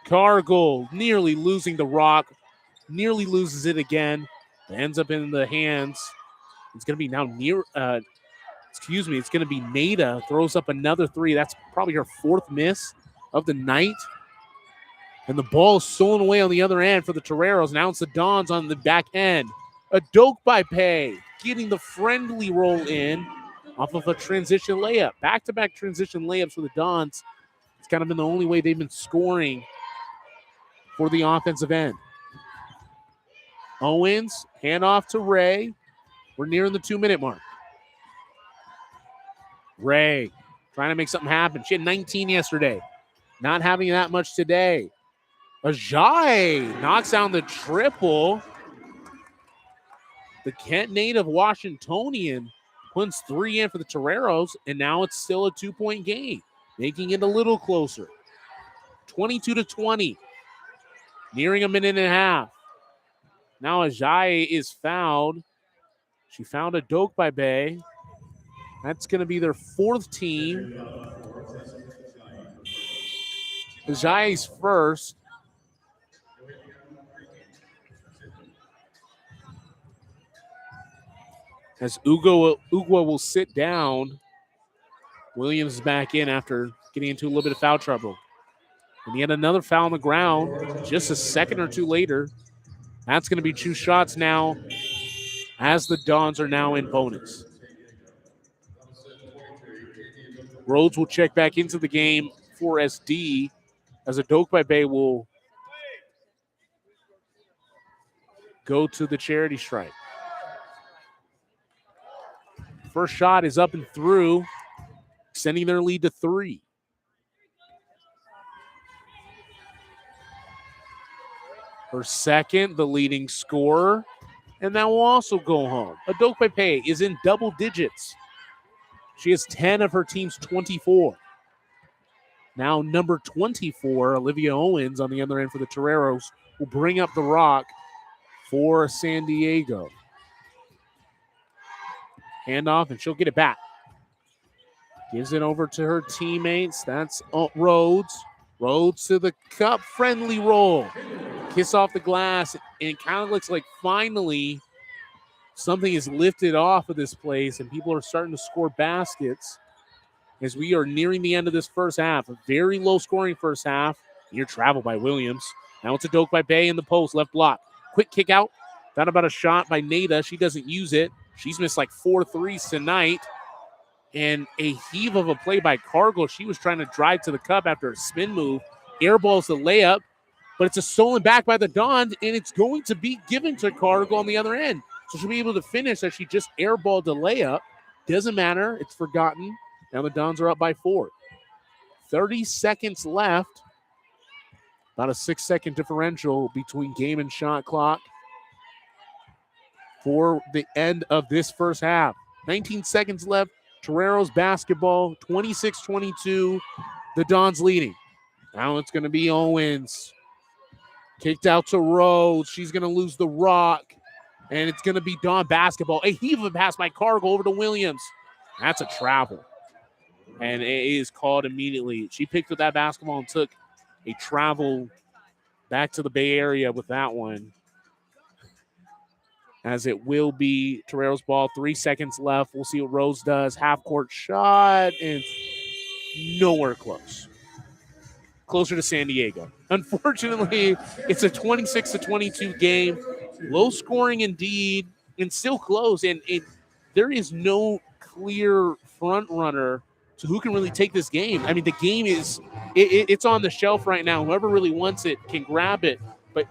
Cargill nearly losing the rock, nearly loses it again. It ends up in the hands. It's going to be now it's going to be Maida, throws up another 3. That's probably her 4th miss of the night. And the ball is stolen away on the other end for the Toreros. Now it's the Dons on the back end. A Doak by Pay getting the friendly roll in off of a transition layup. Back-to-back transition layups for the Dons. It's kind of been the only way they've been scoring for the offensive end. Owens, handoff to Ray. We're nearing the 2-minute mark. Ray trying to make something happen. She had 19 yesterday. Not having that much today. Ajayi knocks down the triple. The Kent native Washingtonian puts 3 in for the Toreros, and now it's still a 2-point game, making it a little closer. 22-20, nearing a minute and a half. Now Ajayi is fouled. She found a Doak by Bay. That's going to be their 4th team. Ajayi's first. As Ugwa will sit down. Williams is back in after getting into a little bit of foul trouble. And he had another foul on the ground just a second or two later. That's going to be 2 shots now as the Dons are now in bonus. Rhodes will check back into the game for SD as Adokwe Bay will go to the charity stripe. First shot is up and through, extending their lead to 3. Her second, the leading scorer, and that will also go home. Adokwe Bay is in double digits. She has 10 of her team's 24. Now number 24, Olivia Owens, on the other end for the Toreros, will bring up the rock for San Diego. Handoff, and she'll get it back. Gives it over to her teammates. That's Rhodes. Rhodes to the cup. Friendly roll. Kiss off the glass. And it kind of looks like finally something is lifted off of this place and people are starting to score baskets as we are nearing the end of this first half. A very low scoring first half. Near travel by Williams. Now it's a doke by Bay in the post. Left block. Quick kick out. Thought about a shot by Nada. She doesn't use it. She's missed like 4 threes tonight. And a heave of a play by Cargill. She was trying to drive to the cup after a spin move. Airballs the layup. But it's a stolen back by the Dons. And it's going to be given to Cargill on the other end. So she'll be able to finish as she just airballed the layup. Doesn't matter. It's forgotten. Now the Dons are up by 4. 30 seconds left. About a 6-second differential between game and shot clock for the end of this first half. 19 seconds left. Toreros basketball, 26-22. The Dons leading. Now it's going to be Owens. Kicked out to Rhodes. She's going to lose the rock. And it's going to be Don basketball. A heave of a pass by Cargill over to Williams. That's a travel. And it is called immediately. She picked up that basketball and took a travel back to the Bay Area with that one. As it will be Torero's ball. 3 seconds left. We'll see what Rose does. Half-court shot. And nowhere close. Closer to San Diego. Unfortunately, it's a 26-22 game. Low scoring indeed. And still close. And there is no clear front runner to who can really take this game. I mean, the game is it's on the shelf right now. Whoever really wants it can grab it. But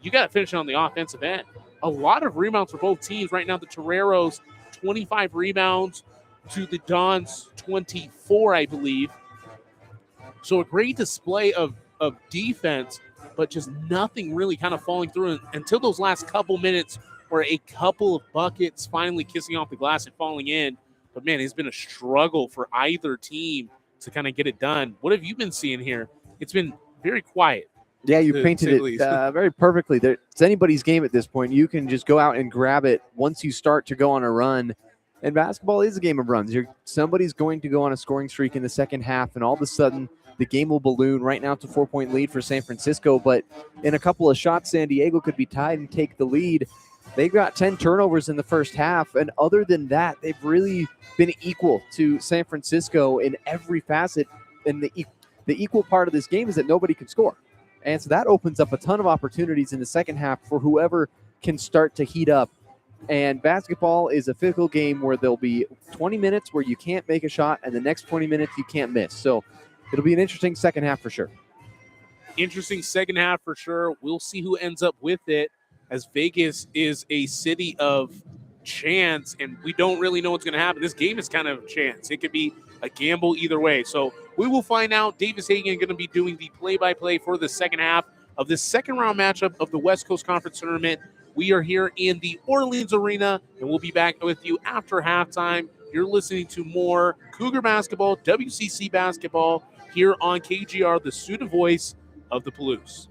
you got to finish it on the offensive end. A lot of rebounds for both teams. Right now, the Toreros, 25 rebounds to the Dons, 24, I believe. So a great display of defense, but just nothing really kind of falling through until those last couple minutes where a couple of buckets finally kissing off the glass and falling in. But, man, it's been a struggle for either team to kind of get it done. What have you been seeing here? It's been very quiet. Yeah, you painted it very perfectly. It's anybody's game at this point. You can just go out and grab it once you start to go on a run. And basketball is a game of runs. Somebody's going to go on a scoring streak in the second half, and all of a sudden the game will balloon. Right now it's a 4-point lead for San Francisco, but in a couple of shots, San Diego could be tied and take the lead. They've got 10 turnovers in the first half, and other than that, they've really been equal to San Francisco in every facet. And the equal part of this game is that nobody can score. And so that opens up a ton of opportunities in the second half for whoever can start to heat up. And basketball is a physical game where there'll be 20 minutes where you can't make a shot, and the next 20 minutes you can't miss. So it'll be an interesting second half for sure. Interesting second half for sure. We'll see who ends up with it, as Vegas is a city of chance, and we don't really know what's going to happen. This game is kind of chance. It could be a gamble either way. So we will find out. Davis Hagen going to be doing the play-by-play for the second half of this second-round matchup of the West Coast Conference Tournament. We are here in the Orleans Arena, and we'll be back with you after halftime. You're listening to more Cougar basketball, WCC basketball, here on KGR, the student voice of the Palouse.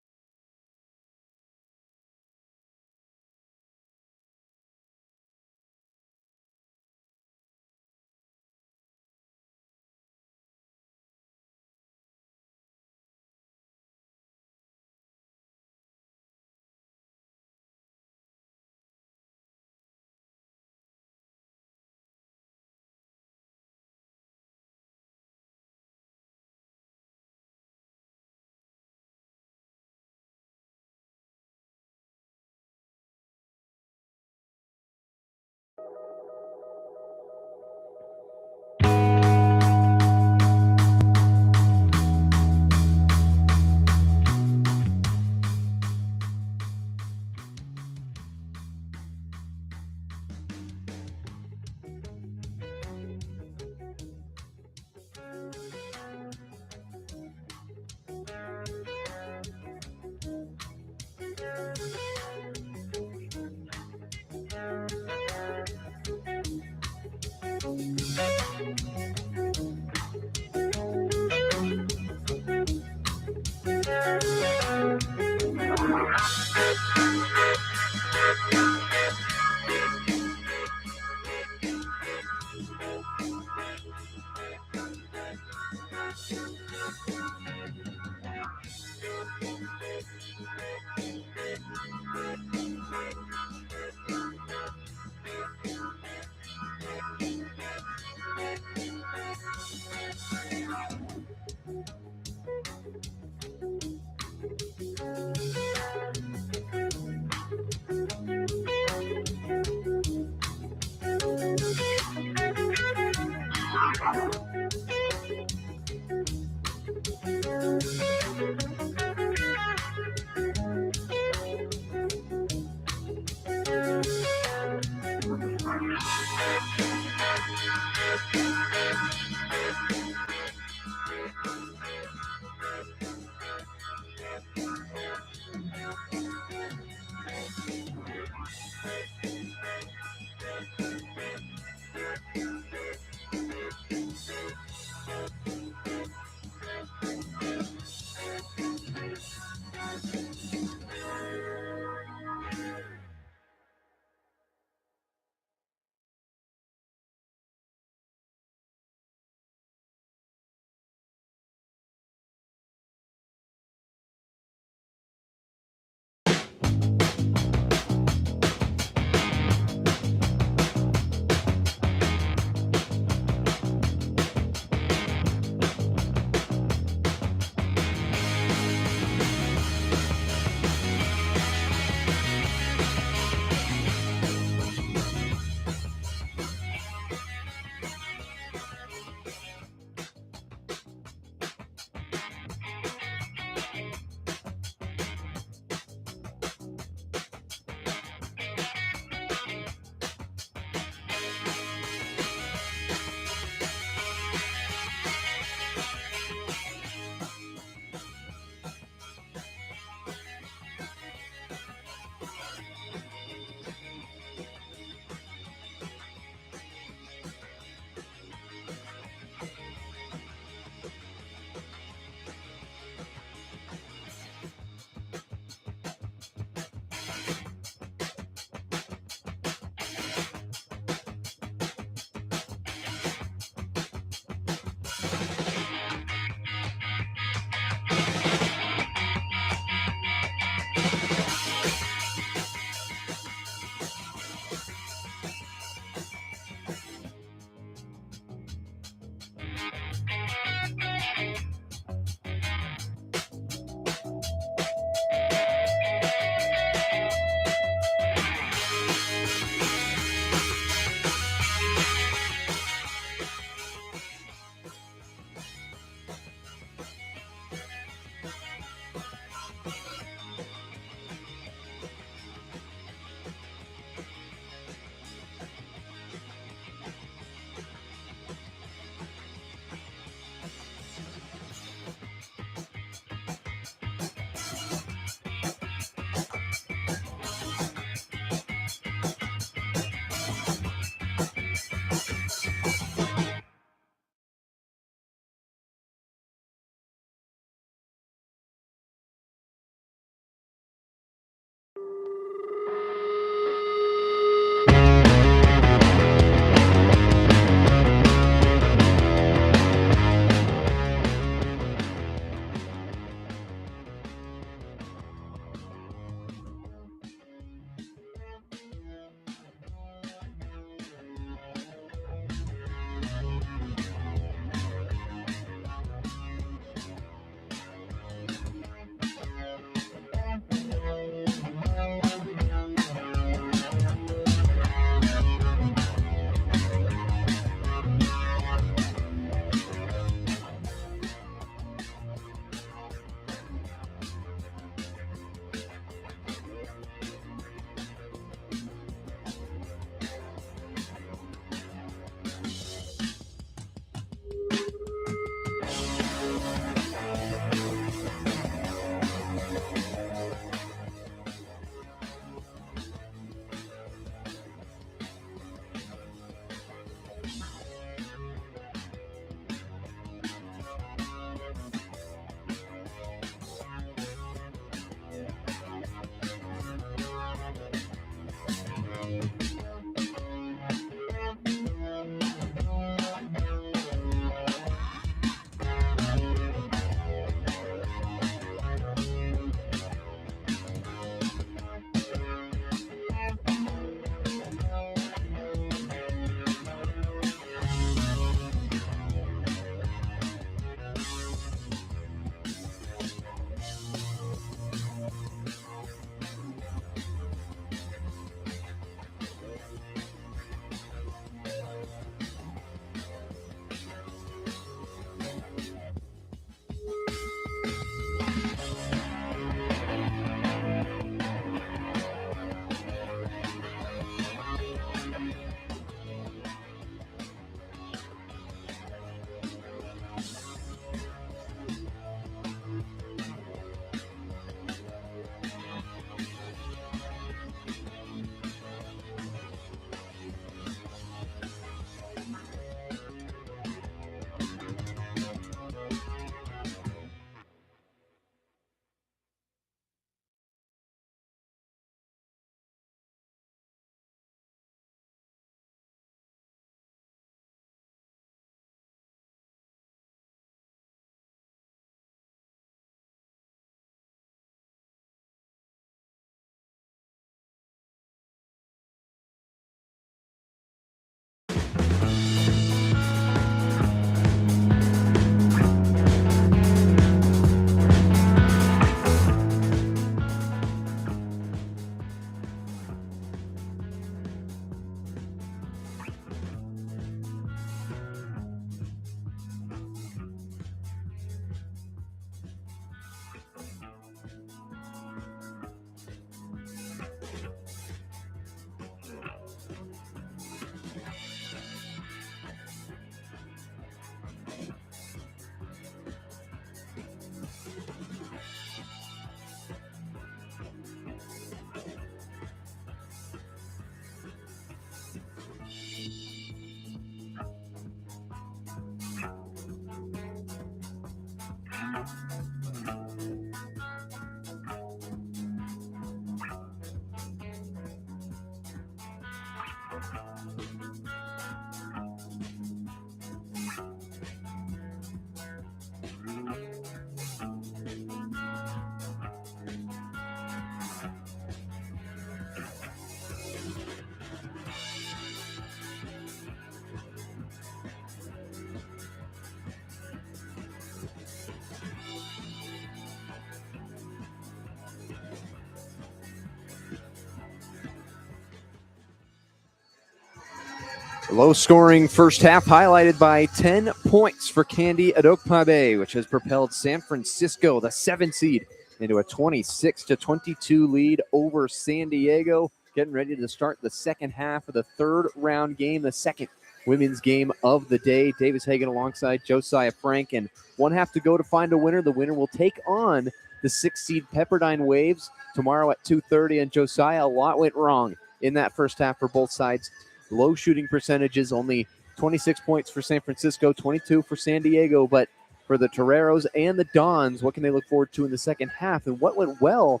Low-scoring first half highlighted by 10 points for Candy Adokpabe, which has propelled San Francisco, the 7th seed, into a 26-22 lead over San Diego. Getting ready to start the second half of the third round game, the second women's game of the day. Davis Hagen alongside Josiah Frank, and 1 half to go to find a winner. The winner will take on the 6th seed Pepperdine Waves tomorrow at 2:30. And Josiah, a lot went wrong in that first half for both sides. Low shooting percentages, only 26 points for San Francisco, 22 for San Diego. But for the Toreros and the Dons, what can they look forward to in the second half? And what went well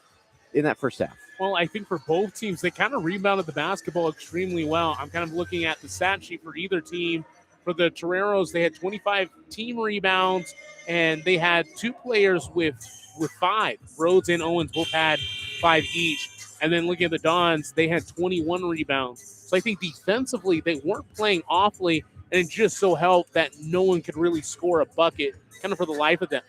in that first half? Well, I think for both teams, they kind of rebounded the basketball extremely well. I'm kind of looking at the stat sheet for either team. For the Toreros, they had 25 team rebounds, and they had 2 players with 5. Rhodes and Owens both had 5 each. And then looking at the Dons, they had 21 rebounds. So I think defensively, they weren't playing awfully, and it just so helped that no one could really score a bucket kind of for the life of them.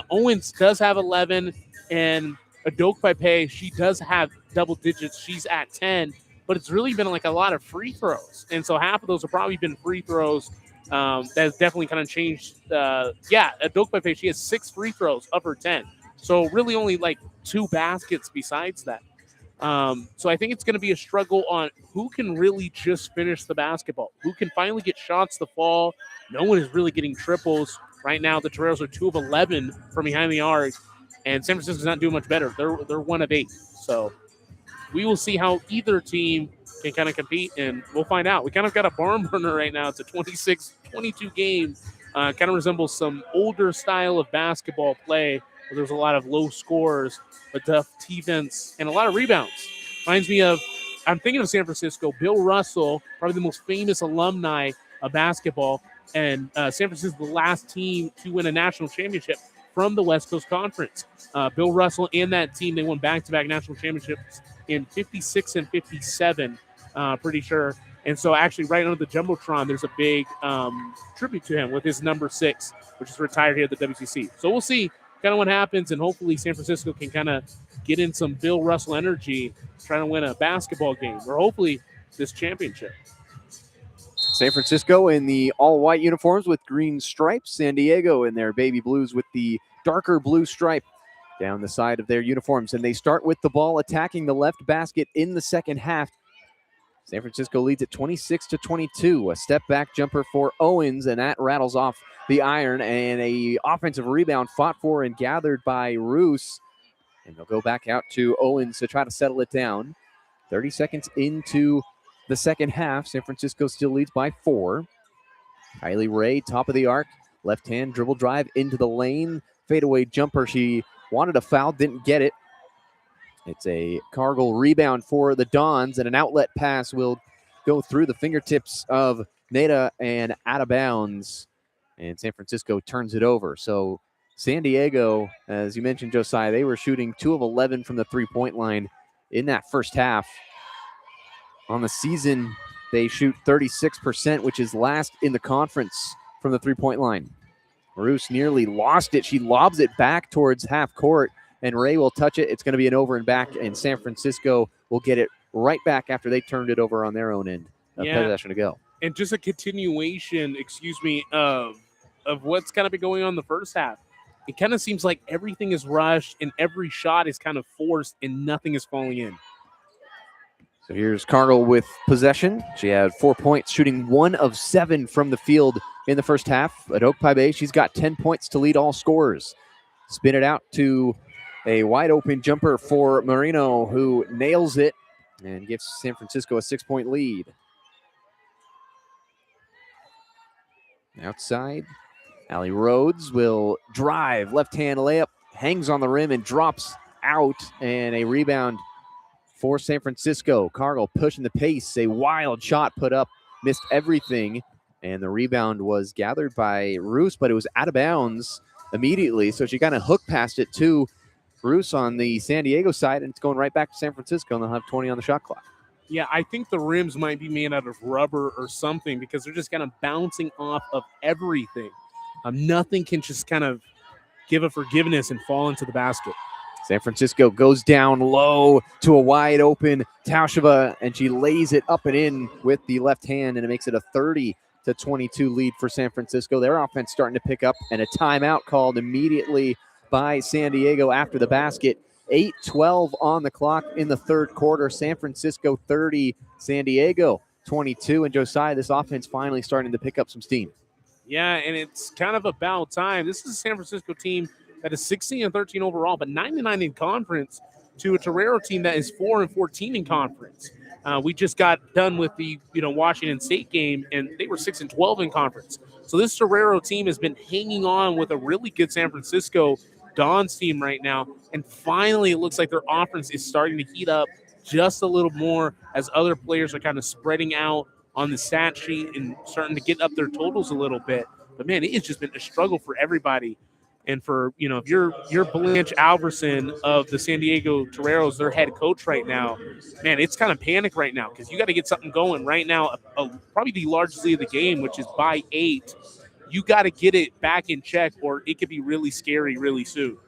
Owens does have 11, and Adokpabe, she does have double digits. She's at 10, but it's really been like a lot of free throws. And so half of those have probably been free throws. That's definitely kind of changed. Adokpabe, she has 6 free throws of her 10. So really only like 2 baskets besides that. So I think it's going to be a struggle on who can really just finish the basketball, who can finally get shots to fall. No one is really getting triples. Right now, the Toreros are 2 of 11 from behind the arc, and San Francisco's not doing much better. They're 1 of 8. So we will see how either team can kind of compete, and we'll find out. We kind of got a barn burner right now. It's a 26-22 game. Kind of resembles some older style of basketball play where there's a lot of low scores, but tough defense, and a lot of rebounds. Reminds me of, I'm thinking of San Francisco, Bill Russell, probably the most famous alumni of basketball, and San Francisco, the last team to win a national championship from the West Coast Conference. Bill Russell and that team, they won back-to-back national championships in 56 and 57, pretty sure. And so actually right under the Jumbotron, there's a big tribute to him with his number 6, which is retired here at the WCC. So we'll see kind of what happens, and hopefully San Francisco can kind of get in some Bill Russell energy trying to win a basketball game, or hopefully this championship. San Francisco in the all-white uniforms with green stripes. San Diego in their baby blues with the darker blue stripe down the side of their uniforms. And they start with the ball attacking the left basket in the second half. San Francisco leads at 26-22. A step-back jumper for Owens, and that rattles off the iron. And a offensive rebound fought for and gathered by Roos. And they'll go back out to Owens to try to settle it down. 30 seconds into the second half. San Francisco still leads by 4. Kylie Ray, top of the arc. Left-hand dribble drive into the lane. Fadeaway jumper. She wanted a foul, didn't get it. It's a Cargill rebound for the Dons, and an outlet pass will go through the fingertips of Neda and out of bounds. And San Francisco turns it over. So San Diego, as you mentioned, Josiah, they were shooting 2 of 11 from the three-point line in that first half. On the season, they shoot 36%, which is last in the conference from the three-point line. Roos nearly lost it. She lobs it back towards half court, and Ray will touch it. It's going to be an over and back, and San Francisco will get it right back after they turned it over on their own end. Possession to go. And just a continuation, of what's kind of been going on in the first half. It kind of seems like everything is rushed and every shot is kind of forced and nothing is falling in. So here's Cargill with possession. She had 4 points, shooting 1 of 7 from the field in the first half. At Adokpabe, she's got 10 points to lead all scorers. Spin it out to a wide open jumper for Marino, who nails it and gives San Francisco a 6-point lead. Outside, Allie Rhodes will drive, left-hand layup, hangs on the rim and drops out, and a rebound for San Francisco. Cargill pushing the pace. A wild shot put up, missed everything. And the rebound was gathered by Roos, but it was out of bounds immediately. So she kind of hooked past it to Roos on the San Diego side, and it's going right back to San Francisco, and they'll have 20 on the shot clock. Yeah, I think the rims might be made out of rubber or something because they're just kind of bouncing off of everything. Nothing can just kind of give a forgiveness and fall into the basket. San Francisco goes down low to a wide open Tausheva, and she lays it up and in with the left hand, and it makes it a 30-22 lead for San Francisco. Their offense starting to pick up, and a timeout called immediately by San Diego after the basket. 8:12 on the clock in the third quarter. San Francisco 30, San Diego 22. And Josiah, this offense finally starting to pick up some steam. Yeah, and it's kind of about time. This is a San Francisco team that is 16-13 overall, but 9-9 in conference to a Torero team that is 4-14 in conference. We just got done with the Washington State game, and they were 6-12 in conference. So this Torero team has been hanging on with a really good San Francisco Don's team right now, and finally it looks like their offense is starting to heat up just a little more as other players are kind of spreading out on the stat sheet and starting to get up their totals a little bit. But man, it has just been a struggle for everybody. And for, if you're Blanche Alverson of the San Diego Toreros, their head coach right now, man, it's kind of panic right now because you got to get something going right now. Probably the largest lead of the game, which is by 8. You got to get it back in check, or it could be really scary really soon.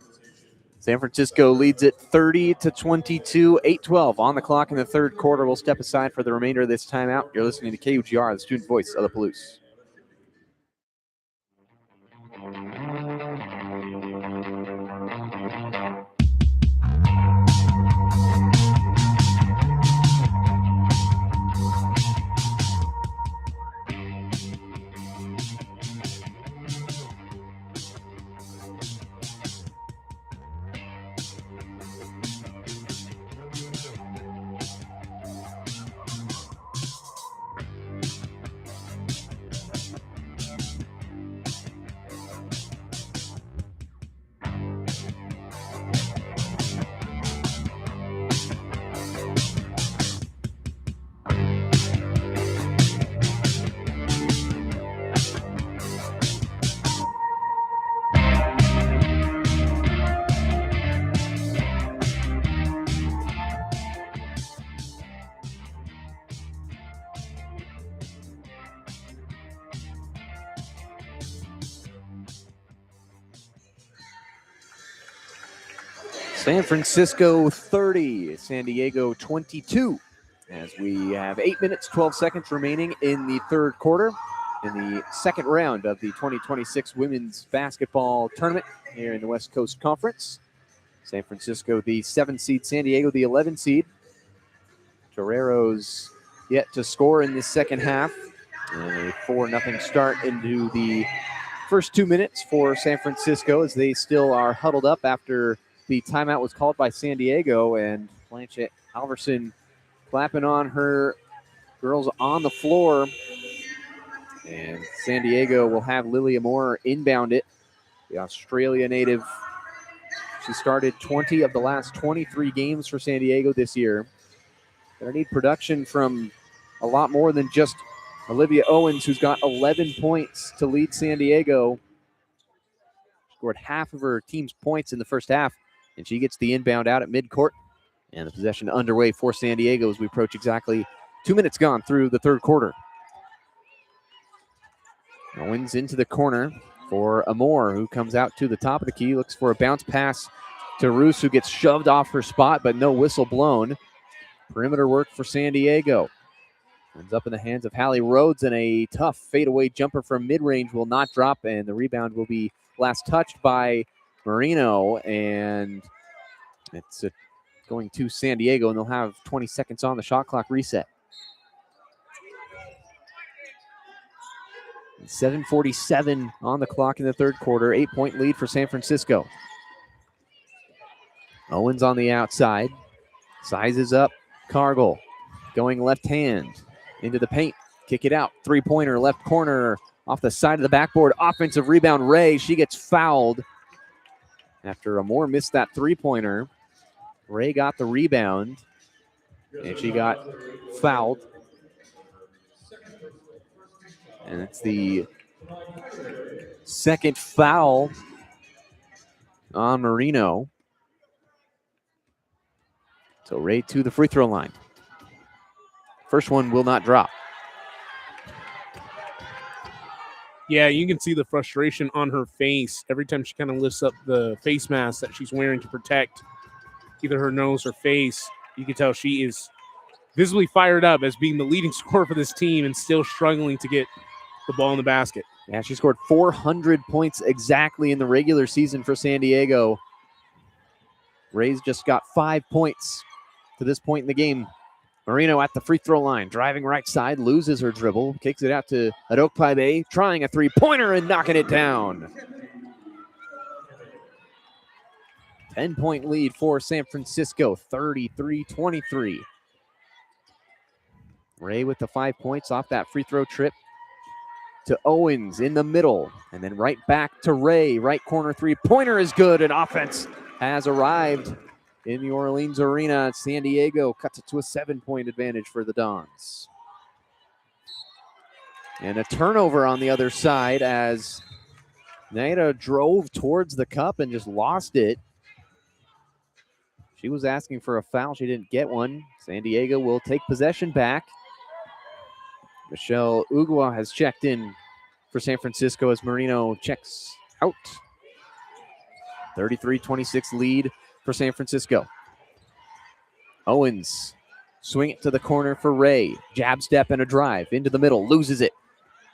San Francisco leads it 30-22, 8:12 on the clock in the third quarter. We'll step aside for the remainder of this timeout. You're listening to KUGR, the student voice of the Palouse. San Francisco 30, San Diego 22. As we have 8 minutes, 12 seconds remaining in the third quarter in the second round of the 2026 women's basketball tournament here in the West Coast Conference. San Francisco, the 7 seed, San Diego, the 11 seed. Toreros yet to score in the second half. And a 4-0 start into the first 2 minutes for San Francisco as they still are huddled up after the timeout was called by San Diego, and Blanchett Alverson clapping on her girls on the floor. And San Diego will have Lilia Moore inbound it, the Australia native. She started 20 of the last 23 games for San Diego this year. Gonna need production from a lot more than just Olivia Owens, who's got 11 points to lead San Diego. Scored half of her team's points in the first half. And she gets the inbound out at midcourt. And the possession underway for San Diego as we approach exactly 2 minutes gone through the third quarter. Owens into the corner for Amore, who comes out to the top of the key, looks for a bounce pass to Roos, who gets shoved off her spot, but no whistle blown. Perimeter work for San Diego. Ends up in the hands of Hallie Rhodes, and a tough fadeaway jumper from mid-range will not drop, and the rebound will be last touched by Marino, and it's going to San Diego, and they'll have 20 seconds on the shot clock reset. 7:47 on the clock in the third quarter. 8-point lead for San Francisco. Owens on the outside. Sizes up Cargill. Going left hand into the paint. Kick it out. Three-pointer, left corner, off the side of the backboard. Offensive rebound, Ray. She gets fouled. After Amore missed that three-pointer, Ray got the rebound. And she got fouled. And it's the second foul on Marino. So Ray to the free throw line. First one will not drop. Yeah, you can see the frustration on her face every time she kind of lifts up the face mask that she's wearing to protect either her nose or face. You can tell she is visibly fired up as being the leading scorer for this team and still struggling to get the ball in the basket. Yeah, she scored 400 points exactly in the regular season for San Diego. Ray's just got 5 points to this point in the game. Marino at the free throw line, driving right side, loses her dribble, kicks it out to Adokpaibe, trying a three-pointer and knocking it down. 10-point lead for San Francisco, 33-23. Ray with the 5 points off that free throw trip to Owens in the middle, and then right back to Ray. Right corner three-pointer is good, and offense has arrived in the Orleans Arena. San Diego cuts it to a 7-point advantage for the Dons. And a turnover on the other side as Naida drove towards the cup and just lost it. She was asking for a foul. She didn't get one. San Diego will take possession back. Michelle Ugwa has checked in for San Francisco as Marino checks out. 33-26 lead for San Francisco. Owens, swing it to the corner for Ray. Jab step and a drive into the middle, loses it.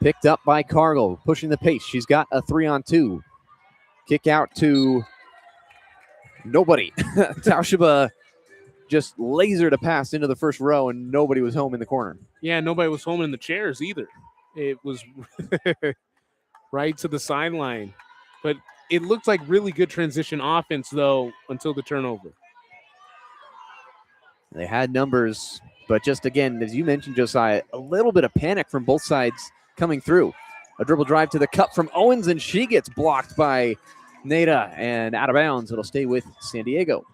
Picked up by Cargill, pushing the pace. She's got a 3-on-2. Kick out to nobody. Taushuba just lasered a pass into the first row, and nobody was home in the corner. Yeah, nobody was home in the chairs either. It was right to the sideline. But it looked like really good transition offense, though, until the turnover. They had numbers, but just again, as you mentioned, Josiah, a little bit of panic from both sides coming through. A dribble drive to the cup from Owens, and she gets blocked by Naida and out of bounds. It'll stay with San Diego.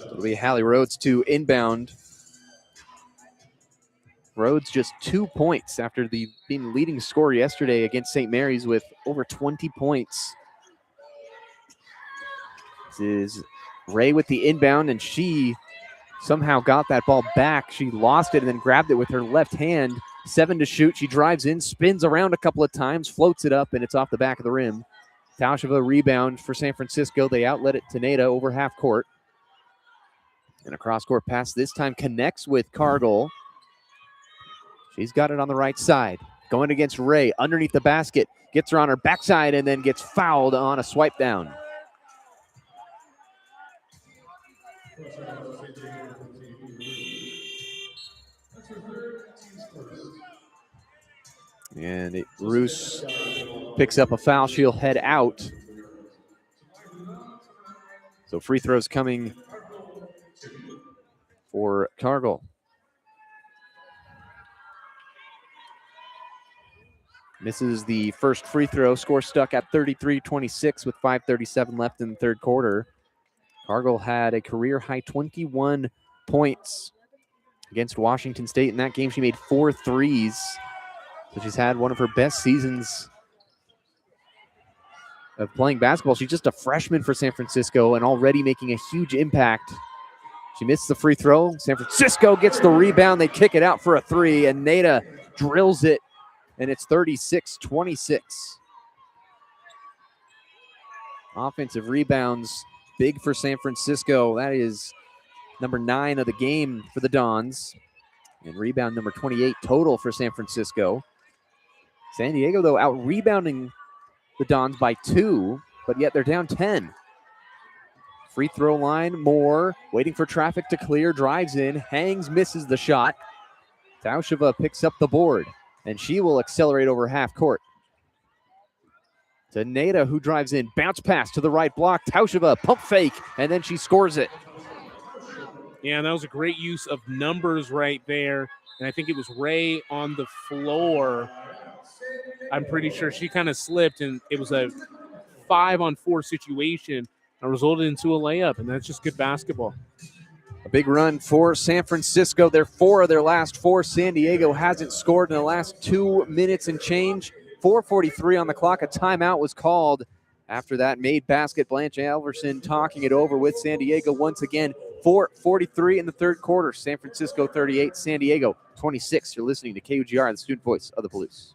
It'll be Hallie Rhodes to inbound. Rhodes just 2 points after being the leading scorer yesterday against St. Mary's with over 20 points. This is Ray with the inbound, and she somehow got that ball back. She lost it and then grabbed it with her left hand. 7 to shoot. She drives in, spins around a couple of times, floats it up, and it's off the back of the rim. Taushuba rebound for San Francisco. They outlet it to Naida over half court. And a cross-court pass this time connects with Cargill. She's got it on the right side. Going against Ray underneath the basket. Gets her on her backside and then gets fouled on a swipe down. And Roos picks up a foul. She'll head out. So free throws coming for Cargill. Misses the first free throw. Score stuck at 33-26 with 5:37 left in the third quarter. Cargill had a career-high 21 points against Washington State. In that game, she made 4 threes. So she's had one of her best seasons of playing basketball. She's just a freshman for San Francisco and already making a huge impact. She missed the free throw. San Francisco gets the rebound. They kick it out for a 3, and Naida drills it. And it's 36-26. Offensive rebounds, big for San Francisco. That is number 9 of the game for the Dons. And rebound number 28 total for San Francisco. San Diego, though, out-rebounding the Dons by 2, but yet they're down 10. Free throw line, Moore, waiting for traffic to clear, drives in, hangs, misses the shot. Taushuba picks up the board. And she will accelerate over half court. To Naida, who drives in. Bounce pass to the right block. Taushuba, pump fake, and then she scores it. Yeah, that was a great use of numbers right there. And I think it was Ray on the floor. I'm pretty sure she kind of slipped, and it was a 5-on-4 situation that resulted into a layup, and that's just good basketball. A big run for San Francisco. They're 4 of their last 4. San Diego hasn't scored in the last 2 minutes and change. 4:43 on the clock. A timeout was called after that made basket. Blanche Alverson talking it over with San Diego once again. 4:43 in the third quarter. San Francisco 38, San Diego 26. You're listening to KUGR, the student voice of the Palouse.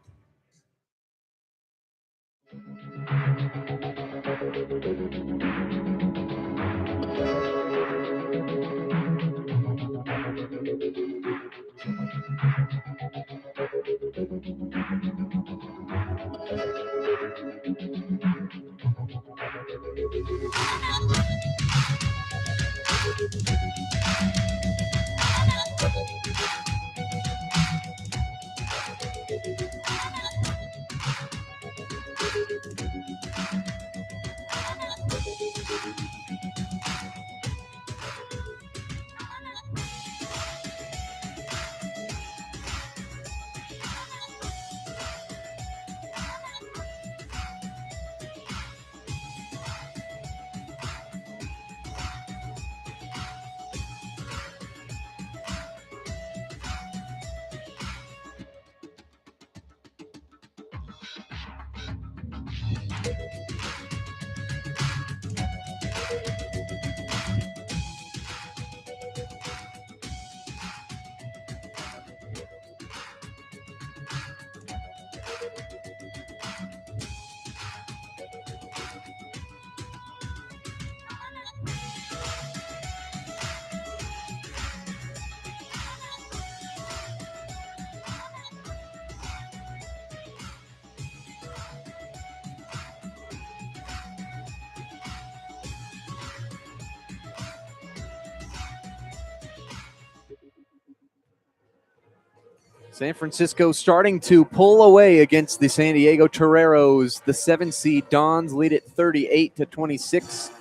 San Francisco starting to pull away against the San Diego Toreros. The 7-seed Dons lead it 38-26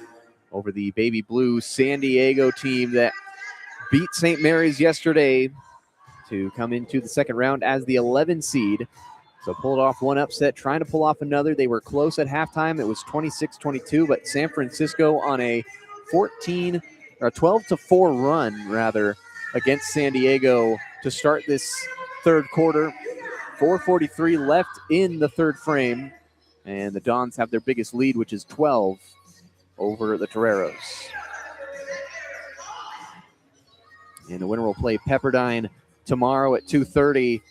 over the Baby Blue San Diego team that beat St. Mary's yesterday to come into the second round as the 11-seed. So pulled off one upset, trying to pull off another. They were close at halftime. It was 26-22, but San Francisco on a 12-4 run, rather, against San Diego to start this third quarter. 4:43 left in the third frame, and the Dons have their biggest lead, which is 12 over the Toreros. And the winner will play Pepperdine tomorrow at 2:30.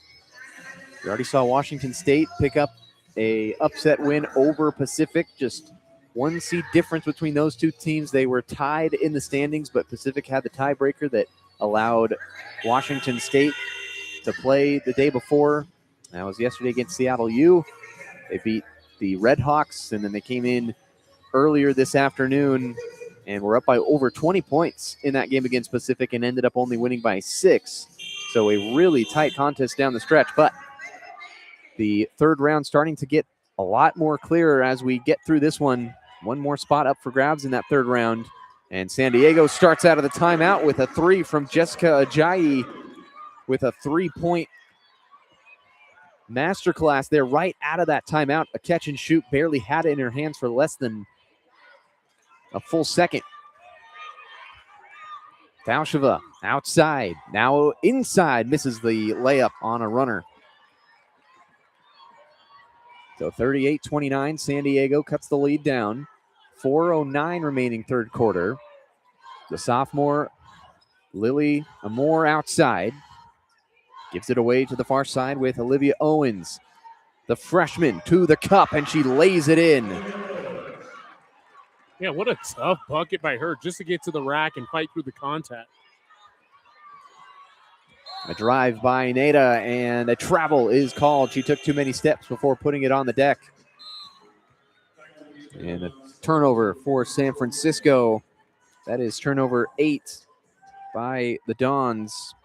We already saw Washington State pick up a upset win over Pacific. Just 1 seed difference between those two teams. They were tied in the standings, but Pacific had the tiebreaker that allowed Washington State to play the day before. That was yesterday against Seattle U. They beat the Red Hawks, and then they came in earlier this afternoon and were up by over 20 points in that game against Pacific and ended up only winning by 6. So a really tight contest down the stretch, but the third round starting to get a lot more clearer as we get through this one. One more spot up for grabs in that third round. And San Diego starts out of the timeout with a 3 from Jessica Ajayi with a 3-point masterclass there right out of that timeout. A catch and shoot, barely had it in her hands for less than a full second. Tausheva outside, now inside, misses the layup on a runner. So 38-29, San Diego cuts the lead down. 4:09 remaining third quarter. The sophomore, Lily Amore, outside. Gives it away to the far side with Olivia Owens. The freshman to the cup, and she lays it in. Yeah, what a tough bucket by her just to get to the rack and fight through the contact. A drive by Nada, and a travel is called. She took too many steps before putting it on the deck. And a turnover for San Francisco. That is turnover 8 by the Dons.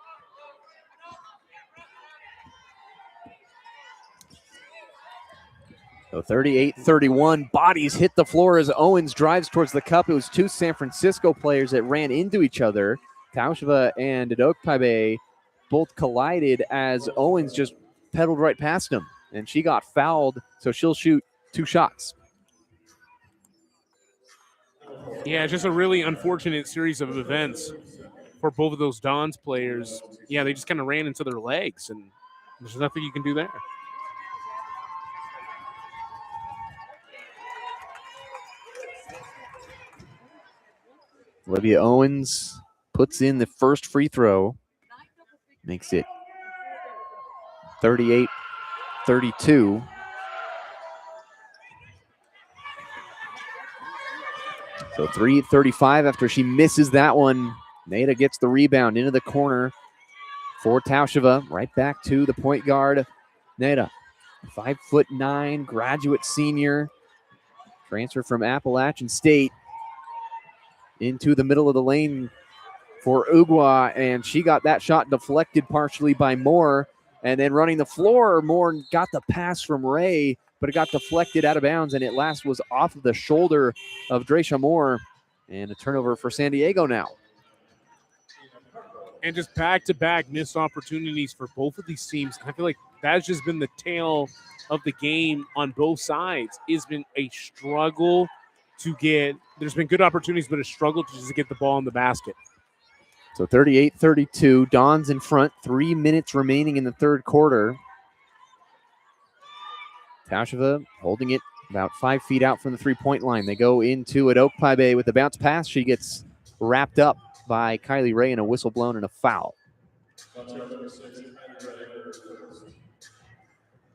So 38-31, bodies hit the floor as Owens drives towards the cup. It was 2 San Francisco players that ran into each other. Tausheva and Adokpaibe both collided as Owens just pedaled right past him. And she got fouled, so she'll shoot 2 shots. Yeah, it's just a really unfortunate series of events for both of those Dons players. Yeah, they just kind of ran into their legs, and there's nothing you can do there. Olivia Owens puts in the first free throw, makes it 38-32. So 3:35 after she misses that one. Neda gets the rebound into the corner for Tausheva. Right back to the point guard, Neda. 5'9", graduate senior. Transfer from Appalachian State into the middle of the lane for Ugwa, and she got that shot deflected partially by Moore. And then running the floor, Moore got the pass from Ray, but it got deflected out of bounds, and it last was off of the shoulder of Dresha Moore. And a turnover for San Diego now. And just back-to-back missed opportunities for both of these teams. I feel like that's just been the tale of the game on both sides. It's been a struggle to get – there's been good opportunities, but a struggle to just get the ball in the basket. So 38-32, Dons in front, 3 minutes remaining in the third quarter. Tausheva holding it about 5 feet out from the three-point line. They go into it. Okpaibe with the bounce pass. She gets wrapped up by Kylie Ray and a whistle blown and a foul.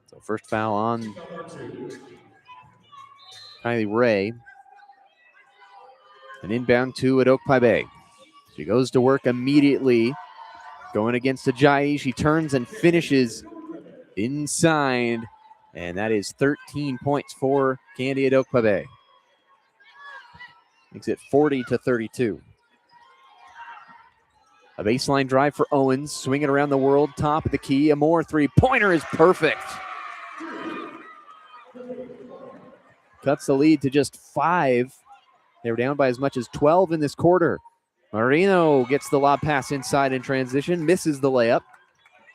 So first foul on Kylie Ray. An inbound to at Okpaibe. She goes to work immediately. Going against Ajayi. She turns and finishes inside. And that is 13 points for Candy at Okpaibe. Makes it 40-32. A baseline drive for Owens. Swinging around the world. Top of the key. A more three-pointer is perfect. Cuts the lead to just 5. They were down by as much as 12 in this quarter. Marino gets the lob pass inside in transition. Misses the layup.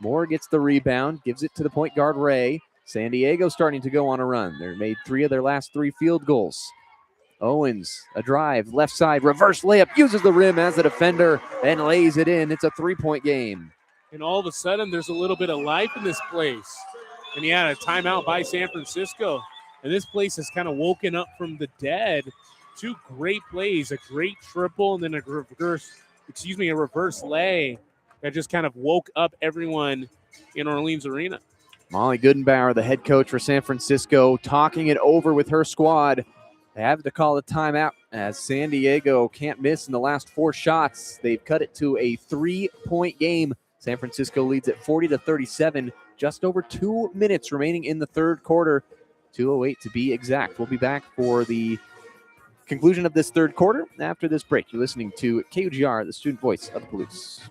Moore gets the rebound. Gives it to the point guard, Ray. San Diego starting to go on a run. They made 3 of their last 3 field goals. Owens, a drive, left side, reverse layup, uses the rim as a defender and lays it in. It's a 3-point game. And all of a sudden, there's a little bit of life in this place. And a timeout by San Francisco. And this place has kind of woken up from the dead. 2 great plays, a great triple, and then a reverse lay that just kind of woke up everyone in Orleans Arena. Molly Goodenbauer, the head coach for San Francisco, talking it over with her squad. They have to call a timeout as San Diego can't miss in the last 4 shots. They've cut it to a 3-point game. San Francisco leads at 40-37. Just over 2 minutes remaining in the third quarter. 2:08 to be exact. We'll be back for the conclusion of this third quarter after this break. You're listening to KUGR, the student voice of the Palouse.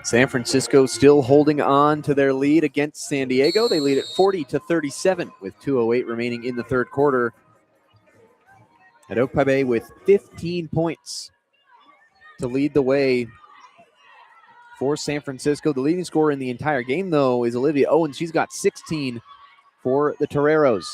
San Francisco still holding on to their lead against San Diego. They lead at 40-37 with 2:08 remaining in the third quarter. At Okpaibe with 15 points to lead the way for San Francisco. The leading scorer in the entire game, though, is Olivia Owens. She's got 16 for the Toreros.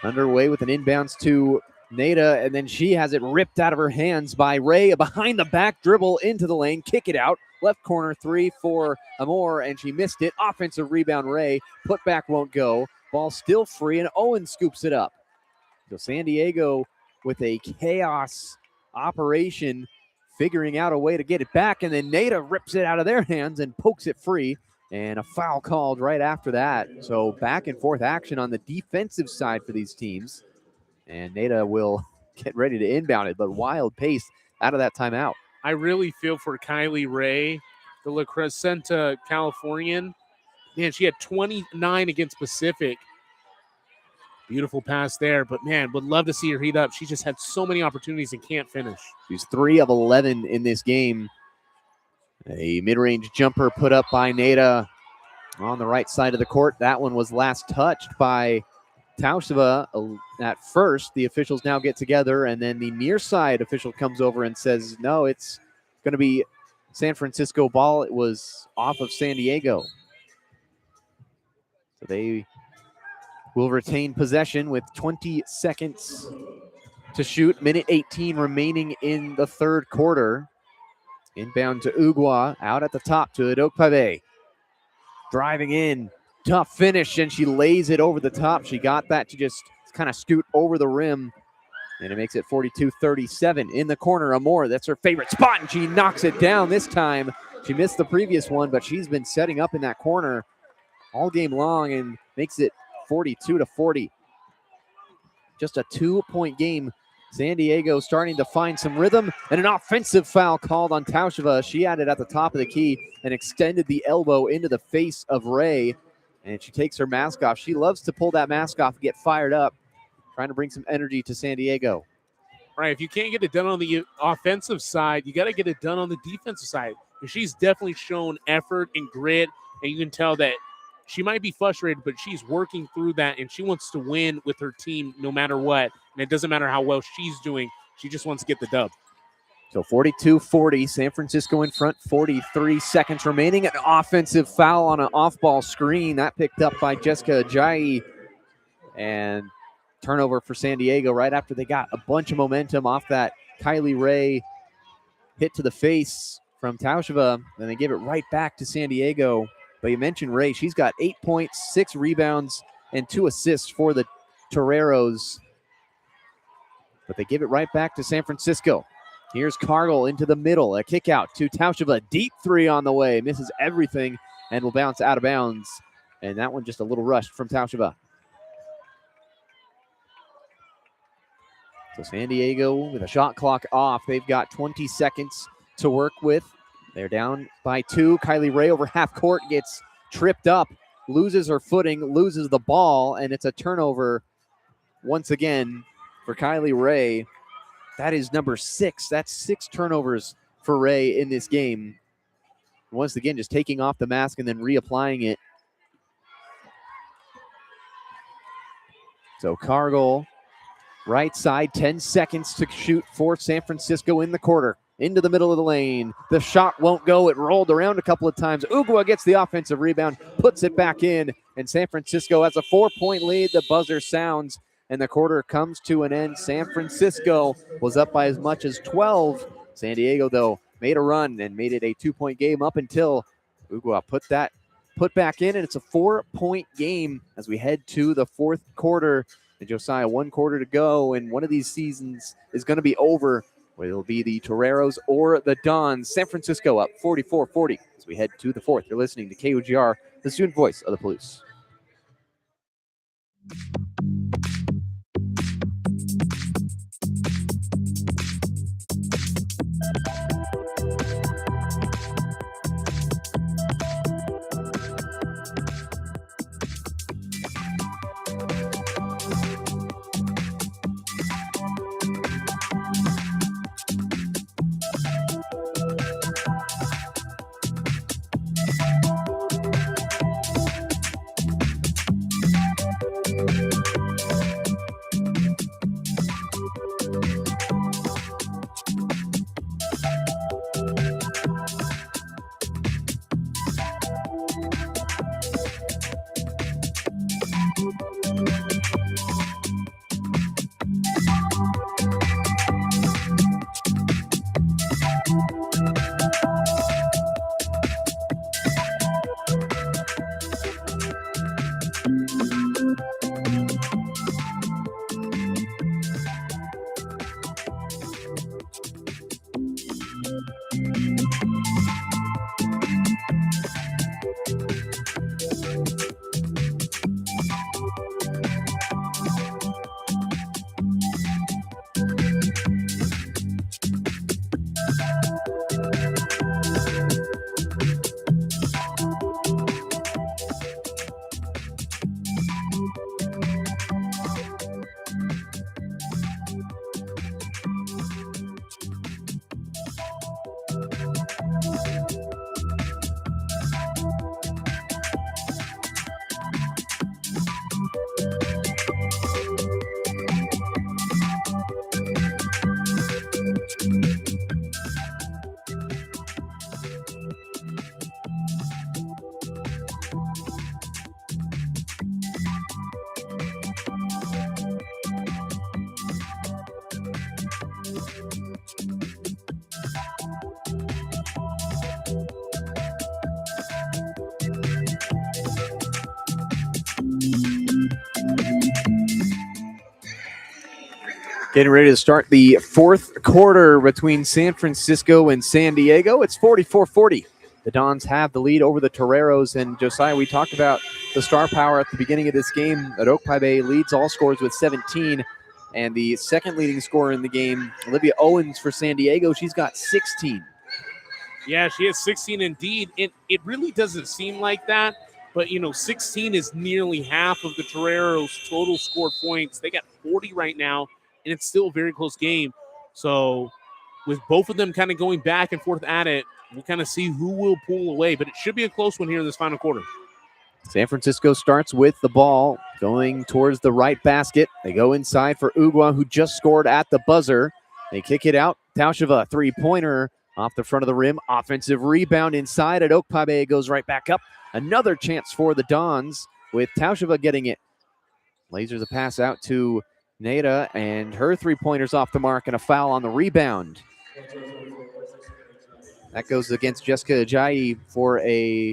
Underway with an inbounds to Neda, and then she has it ripped out of her hands by Ray. A behind-the-back dribble into the lane, kick it out. Left corner 3 for Amore, and she missed it. Offensive rebound, Ray. Put back won't go. Ball still free, and Owens scoops it up. So San Diego with a chaos operation, figuring out a way to get it back, and then Neda rips it out of their hands and pokes it free, and a foul called right after that. So back and forth action on the defensive side for these teams, and Neda will get ready to inbound it, but wild pace out of that timeout. I really feel for Kylie Ray, the La Crescenta Californian, Man, she had 29 against Pacific. Beautiful pass there, but man, would love to see her heat up. She just had so many opportunities and can't finish. She's 3 of 11 in this game. A mid-range jumper put up by Neda on the right side of the court. That one was last touched by Tausheva at first. The officials now get together, and then the near side official comes over and says, no, it's going to be San Francisco ball. It was off of San Diego. So they will retain possession with 20 seconds to shoot. Minute 18 remaining in the third quarter. Inbound to Ugwa, out at the top to Adokpave. Driving in, tough finish, and she lays it over the top. She got that to just kind of scoot over the rim, and it makes it 42-37. In the corner, Amor, that's her favorite spot, and she knocks it down this time. She missed the previous one, but she's been setting up in that corner all game long and makes it 42-40. Just a 2-point game. San Diego starting to find some rhythm, and an offensive foul called on Tausheva. She had it at the top of the key and extended the elbow into the face of Ray, and she takes her mask off. She loves to pull that mask off and get fired up, trying to bring some energy to San Diego. Right, if you can't get it done on the offensive side, you got to get it done on the defensive side. She's definitely shown effort and grit, and you can tell that she might be frustrated, but she's working through that, and she wants to win with her team no matter what. And it doesn't matter how well she's doing. She just wants to get the dub. So 42-40, San Francisco in front, 43 seconds remaining. An offensive foul on an off-ball screen. That picked up by Jessica Ajayi. And turnover for San Diego right after they got a bunch of momentum off that Kylie Ray hit to the face from Tausheva. Then they give it right back to San Diego. But you mentioned Ray. She's got 8 points, 6 rebounds, and 2 assists for the Toreros. But they give it right back to San Francisco. Here's Cargill into the middle. A kick out to Tausheva. Deep three on the way. Misses everything and will bounce out of bounds. And that one just a little rushed from Tausheva. So San Diego with a shot clock off. They've got 20 seconds to work with. They're down by 2. Kylie Ray over half court gets tripped up, loses her footing, loses the ball, and it's a turnover once again for Kylie Ray. That is number 6. That's 6 turnovers for Ray in this game. Once again, just taking off the mask and then reapplying it. So Cargill, right side, 10 seconds to shoot for San Francisco in the quarter. Into the middle of the lane. The shot won't go. It rolled around a couple of times. Ugwa gets the offensive rebound, puts it back in, and San Francisco has a 4-point lead. The buzzer sounds, and the quarter comes to an end. San Francisco was up by as much as 12. San Diego, though, made a run and made it a 2-point game up until Ugwa put back in, and it's a 4-point game as we head to the fourth quarter. And Josiah, 1 quarter to go, and one of these seasons is going to be over. Whether it'll be the Toreros or the Dons. San Francisco up 44-40 as we head to the fourth. You're listening to KUGR, the student voice of the Palouse. Getting ready to start the fourth quarter between San Francisco and San Diego. It's 44-40. The Dons have the lead over the Toreros. And Josiah, we talked about the star power at the beginning of this game. That Oak-Pah-Bay leads all scores with 17. And the second leading scorer in the game, Olivia Owens for San Diego, she's got 16. Yeah, she has 16 indeed. It really doesn't seem like that. But, 16 is nearly half of the Toreros' total scored points. They got 40 right now. And it's still a very close game. So with both of them kind of going back and forth at it, we'll kind of see who will pull away. But it should be a close one here in this final quarter. San Francisco starts with the ball going towards the right basket. They go inside for Ugwa, who just scored at the buzzer. They kick it out. Tausheva, three-pointer off the front of the rim. Offensive rebound inside at Oak-Pah-Bay. Goes right back up. Another chance for the Dons with Tausheva getting it. Lasers a pass out to Nada, and her three-pointers off the mark and a foul on the rebound. That goes against Jessica Ajayi for a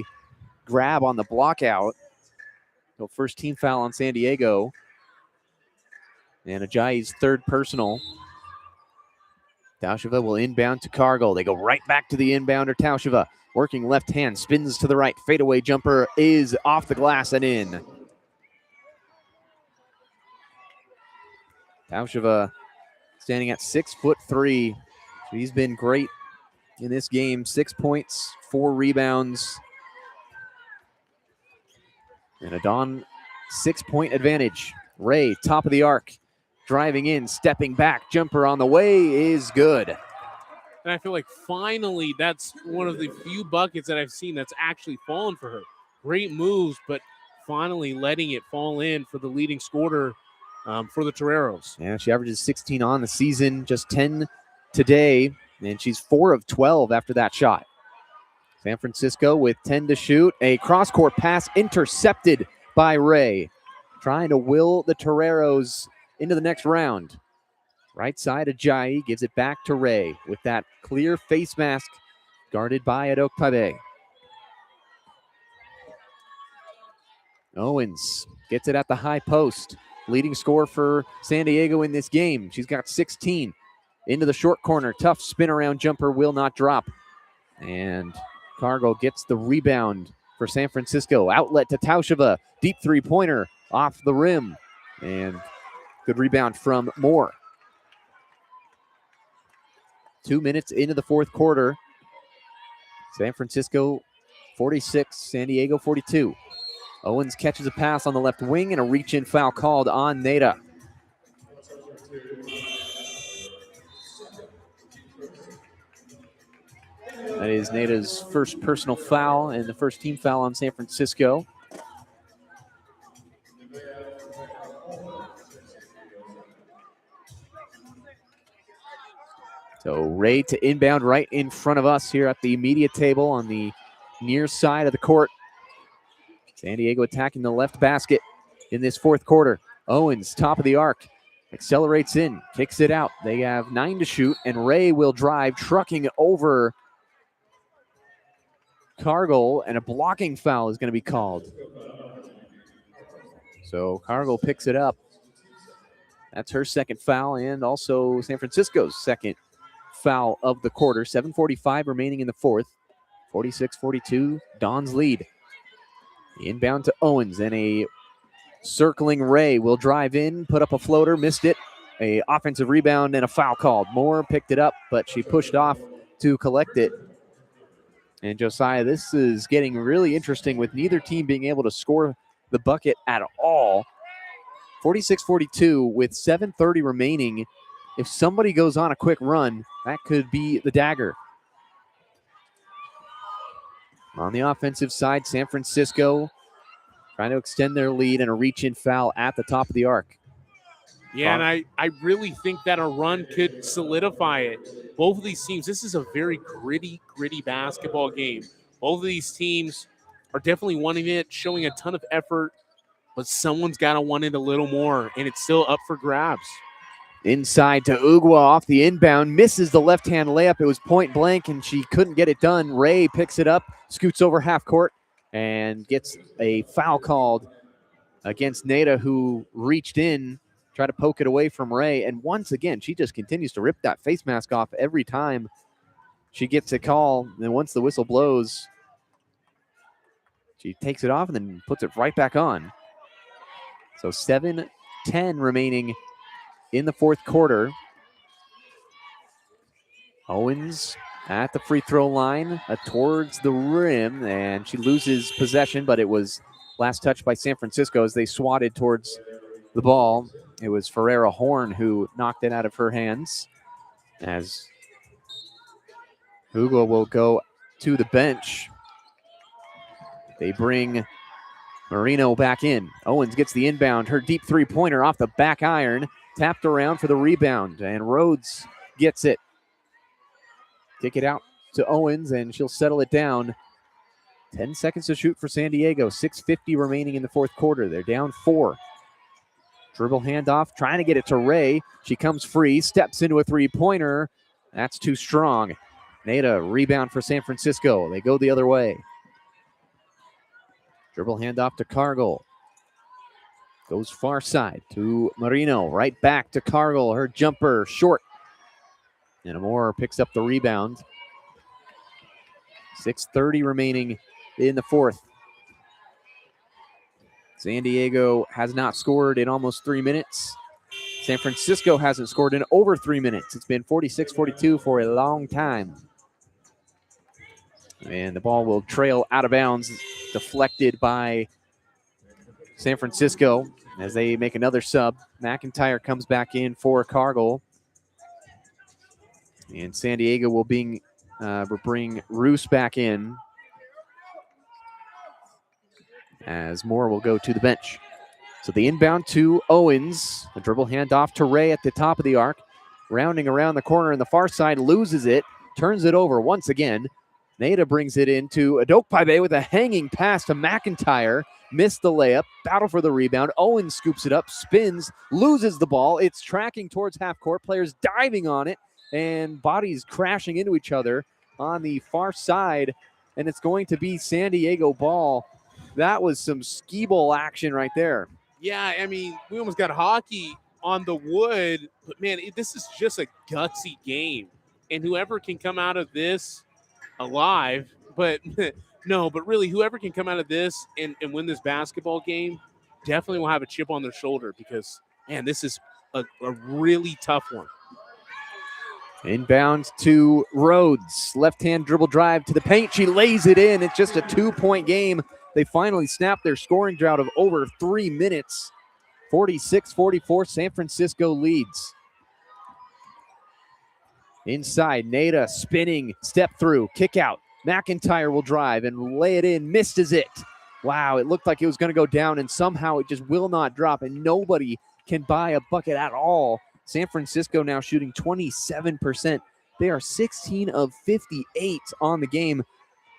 grab on the block out. So first team foul on San Diego. And Ajayi's third personal. Tausheva will inbound to Cargill. They go right back to the inbounder. Tausheva working left hand, spins to the right. Fadeaway jumper is off the glass and in. Tausheva standing at 6'3". She's been great in this game. 6 points, 4 rebounds. And a Don 6-point advantage. Ray, top of the arc, driving in, stepping back. Jumper on the way is good. And I feel like finally that's one of the few buckets that I've seen that's actually fallen for her. Great moves, but finally letting it fall in for the leading scorer for the Toreros. Yeah, she averages 16 on the season, just 10 today, and she's 4 of 12 after that shot. San Francisco with 10 to shoot. A cross-court pass intercepted by Ray, trying to will the Toreros into the next round. Right side, Ajayi gives it back to Ray with that clear face mask guarded by Oak-Pah-Bay. Owens gets it at the high post. Leading scorer for San Diego in this game. She's got 16. Into the short corner. Tough spin around jumper will not drop. And Cargill gets the rebound for San Francisco. Outlet to Tausheva. Deep three-pointer off the rim. And good rebound from Moore. 2 minutes into the fourth quarter. San Francisco 46, San Diego 42. Owens catches a pass on the left wing and a reach-in foul called on Nada. That is Nada's first personal foul and the first team foul on San Francisco. So Ray to inbound right in front of us here at the media table on the near side of the court. San Diego attacking the left basket in this fourth quarter. Owens, top of the arc, accelerates in, kicks it out. They have 9 to shoot, and Ray will drive, trucking over Cargill, and a blocking foul is going to be called. So Cargill picks it up. That's her second foul, and also San Francisco's second foul of the quarter. 7:45 remaining in the fourth. 46-42, Don's lead. Inbound to Owens, and a circling Ray will drive in, put up a floater, missed it. A offensive rebound and a foul called. Moore picked it up, but she pushed off to collect it. And Josiah, this is getting really interesting with neither team being able to score the bucket at all. 46-42 with 7:30 remaining. If somebody goes on a quick run, that could be the dagger. On the offensive side, San Francisco trying to extend their lead and a reach-in foul at the top of the arc. Yeah, and I really think that a run could solidify it. Both of these teams, this is a very gritty basketball game. Both of these teams are definitely wanting it, showing a ton of effort, but someone's got to want it a little more, and it's still up for grabs. Inside to Ugwa off the inbound, misses the left-hand layup. It was point blank, and she couldn't get it done. Ray picks it up, scoots over half court, and gets a foul called against Nada, who reached in try to poke it away from Ray. And once again, she just continues to rip that face mask off every time she gets a call. And once the whistle blows, she takes it off and then puts it right back on. So 7:10 remaining in the fourth quarter. Owens at the free throw line towards the rim, and she loses possession, but it was last touch by San Francisco as they swatted towards the ball. It was Ferreira Horn who knocked it out of her hands, as Hugo will go to the bench. They bring Marino back in. Owens gets the inbound. Her deep three-pointer off the back iron. Tapped around for the rebound, and Rhodes gets it. Kick it out to Owens, and she'll settle it down. 10 seconds to shoot for San Diego. 6:50 remaining in the fourth quarter. They're down 4. Dribble handoff, trying to get it to Ray. She comes free, steps into a three-pointer. That's too strong. Nada, rebound for San Francisco. They go the other way. Dribble handoff to Cargill. Goes far side to Marino. Right back to Cargill. Her jumper short. And Amore picks up the rebound. 6:30 remaining in the fourth. San Diego has not scored in almost 3 minutes. San Francisco hasn't scored in over 3 minutes. It's been 46-42 for a long time. And the ball will trail out of bounds, deflected by San Francisco as they make another sub. McIntyre comes back in for Cargill. And San Diego will bring Roos back in, as Moore will go to the bench. So the inbound to Owens. A dribble handoff to Ray at the top of the arc. Rounding around the corner on the far side, loses it, turns it over once again. Nada brings it into Adokpaibe with a hanging pass to McIntyre. Missed the layup, battle for the rebound. Owens scoops it up, spins, loses the ball. It's tracking towards half court. Players diving on it, and bodies crashing into each other on the far side. And it's going to be San Diego ball. That was some skee ball action right there. Yeah, I mean, we almost got hockey on the wood, but man, this is just a gutsy game. And whoever can come out of this alive, but no, but really whoever can come out of this and win this basketball game definitely will have a chip on their shoulder, because, man, this is a really tough one. Inbound to Rhodes. Left-hand dribble drive to the paint. She lays it in. It's just a 2-point game. They finally snapped their scoring drought of over 3 minutes. 46-44, San Francisco leads. Inside, Nada spinning, step through, kick out. McIntyre will drive and lay it in. Misses it. Wow, it looked like it was going to go down, and somehow it just will not drop, and nobody can buy a bucket at all. San Francisco now shooting 27%. They are 16 of 58 on the game.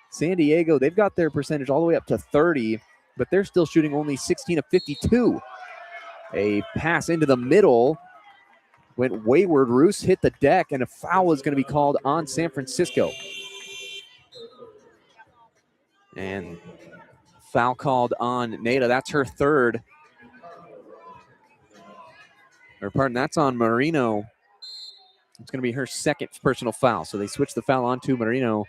San Diego, they've got their percentage all the way up to 30, but they're still shooting only 16 of 52. A pass into the middle went wayward. Roos hit the deck, and a foul is going to be called on San Francisco. And foul called on Nada. That's her third. Or pardon, that's on Marino. It's going to be her second personal foul. So they switch the foul on to Marino.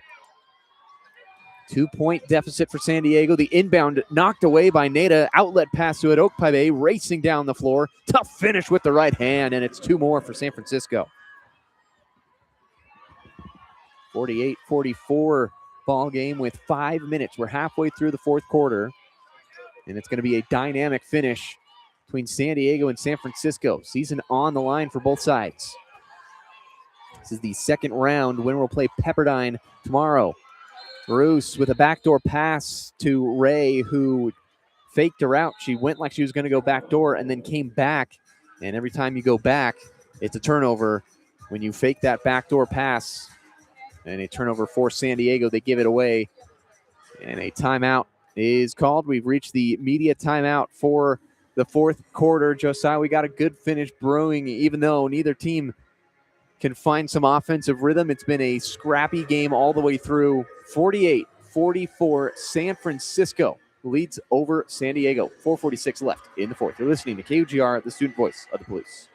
2-point deficit for San Diego. The inbound knocked away by Nada. Outlet pass to Adokpaibe, racing down the floor. Tough finish with the right hand, and it's 2 more for San Francisco. 48-44 ball game with 5 minutes. We're halfway through the fourth quarter, and it's going to be a dynamic finish between San Diego and San Francisco. Season on the line for both sides. This is the second round. Winner will play Pepperdine tomorrow. Bruce with a backdoor pass to Ray, who faked her out. She went like she was going to go backdoor and then came back. And every time you go back, it's a turnover. When you fake that backdoor pass, and a turnover for San Diego, they give it away. And a timeout is called. We've reached the media timeout for the fourth quarter. Josiah, we got a good finish brewing, even though neither team can find some offensive rhythm. It's been a scrappy game all the way through. 48-44, San Francisco leads over San Diego. 4:46 left in the fourth. You're listening to KUGR, the student voice of the Blues.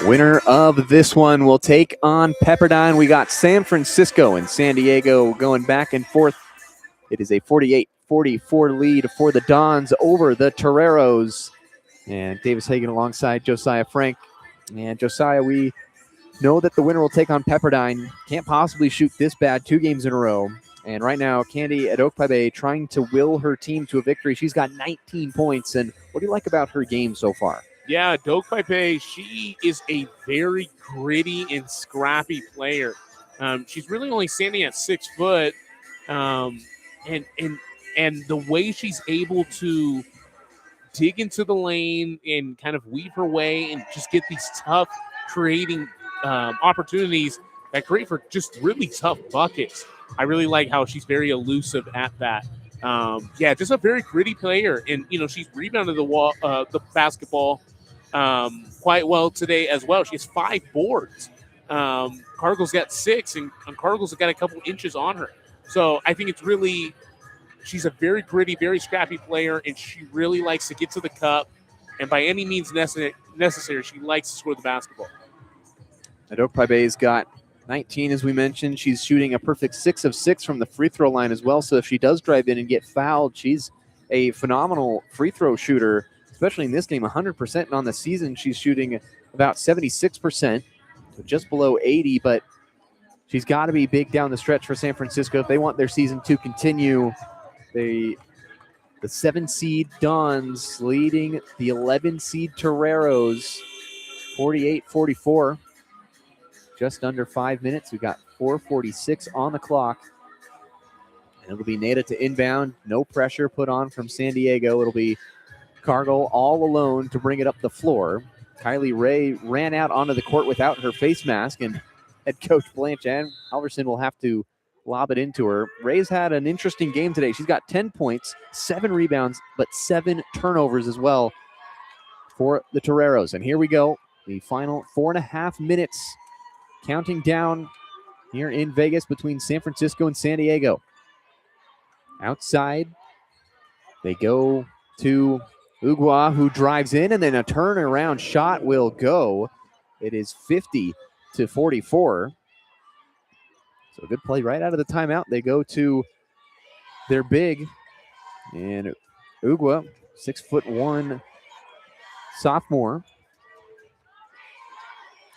Winner of this one will take on Pepperdine. We got San Francisco and San Diego going back and forth. It is a 48-44 lead for the Dons over the Toreros. And Davis Hagen alongside Josiah Frank. And Josiah, we know that the winner will take on Pepperdine. Can't possibly shoot this bad 2 games in a row. And right now, Candy at Okpaibe trying to will her team to a victory. She's got 19 points. And what do you like about her game so far? Yeah, Dokpaipe, she is a very gritty and scrappy player. She's really only standing at 6 foot, and the way she's able to dig into the lane and kind of weave her way and just get these tough creating opportunities that create for just really tough buckets. I really like how she's very elusive at that. Just a very gritty player, and she's rebounded the basketball quite well today as well. She has 5 boards. Cargill's got 6, and Cargill's got a couple inches on her. So I think she's a very gritty, very scrappy player, and she really likes to get to the cup. And by any means necessary, she likes to score the basketball. Okpaibe's got 19, as we mentioned. She's shooting a perfect 6 of 6 from the free throw line as well. So if she does drive in and get fouled, she's a phenomenal free throw shooter, especially in this game, 100%. And on the season, she's shooting about 76%, so just below 80. But she's got to be big down the stretch for San Francisco if they want their season to continue. The 7-seed Dons leading the 11-seed Toreros 48-44. Just under 5 minutes. We've got 4:46 on the clock. And it'll be Nada to inbound. No pressure put on from San Diego. It'll be Cargill all alone to bring it up the floor. Kylie Ray ran out onto the court without her face mask, and head coach Blanche Ann Halverson will have to lob it into her. Ray's had an interesting game today. She's got 10 points, 7 rebounds, but 7 turnovers as well for the Toreros. And here we go. The final 4.5 minutes counting down here in Vegas between San Francisco and San Diego. Outside, they go to Ugwa, who drives in, and then a turnaround shot will go. It is 50-44. So a good play right out of the timeout. They go to their big, and Ugwa, 6'1" sophomore.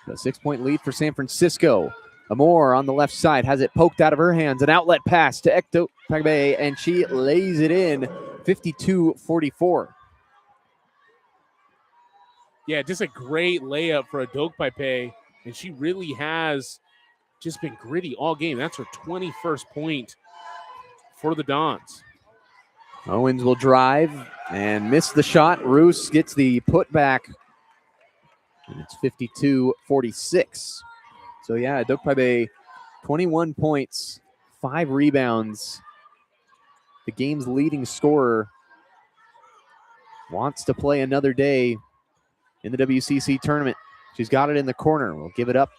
A 6-point lead for San Francisco. Amore on the left side has it poked out of her hands. An outlet pass to Ekto Pagbe, and she lays it in. 52-44. Yeah, just a great layup for Dokpaipe, and she really has just been gritty all game. That's her 21st point for the Dons. Owens will drive and miss the shot. Roos gets the putback, and it's 52-46. So, yeah, Dokpaibe, 21 points, 5 rebounds. The game's leading scorer wants to play another day in the WCC tournament. She's got it in the corner. We'll give it up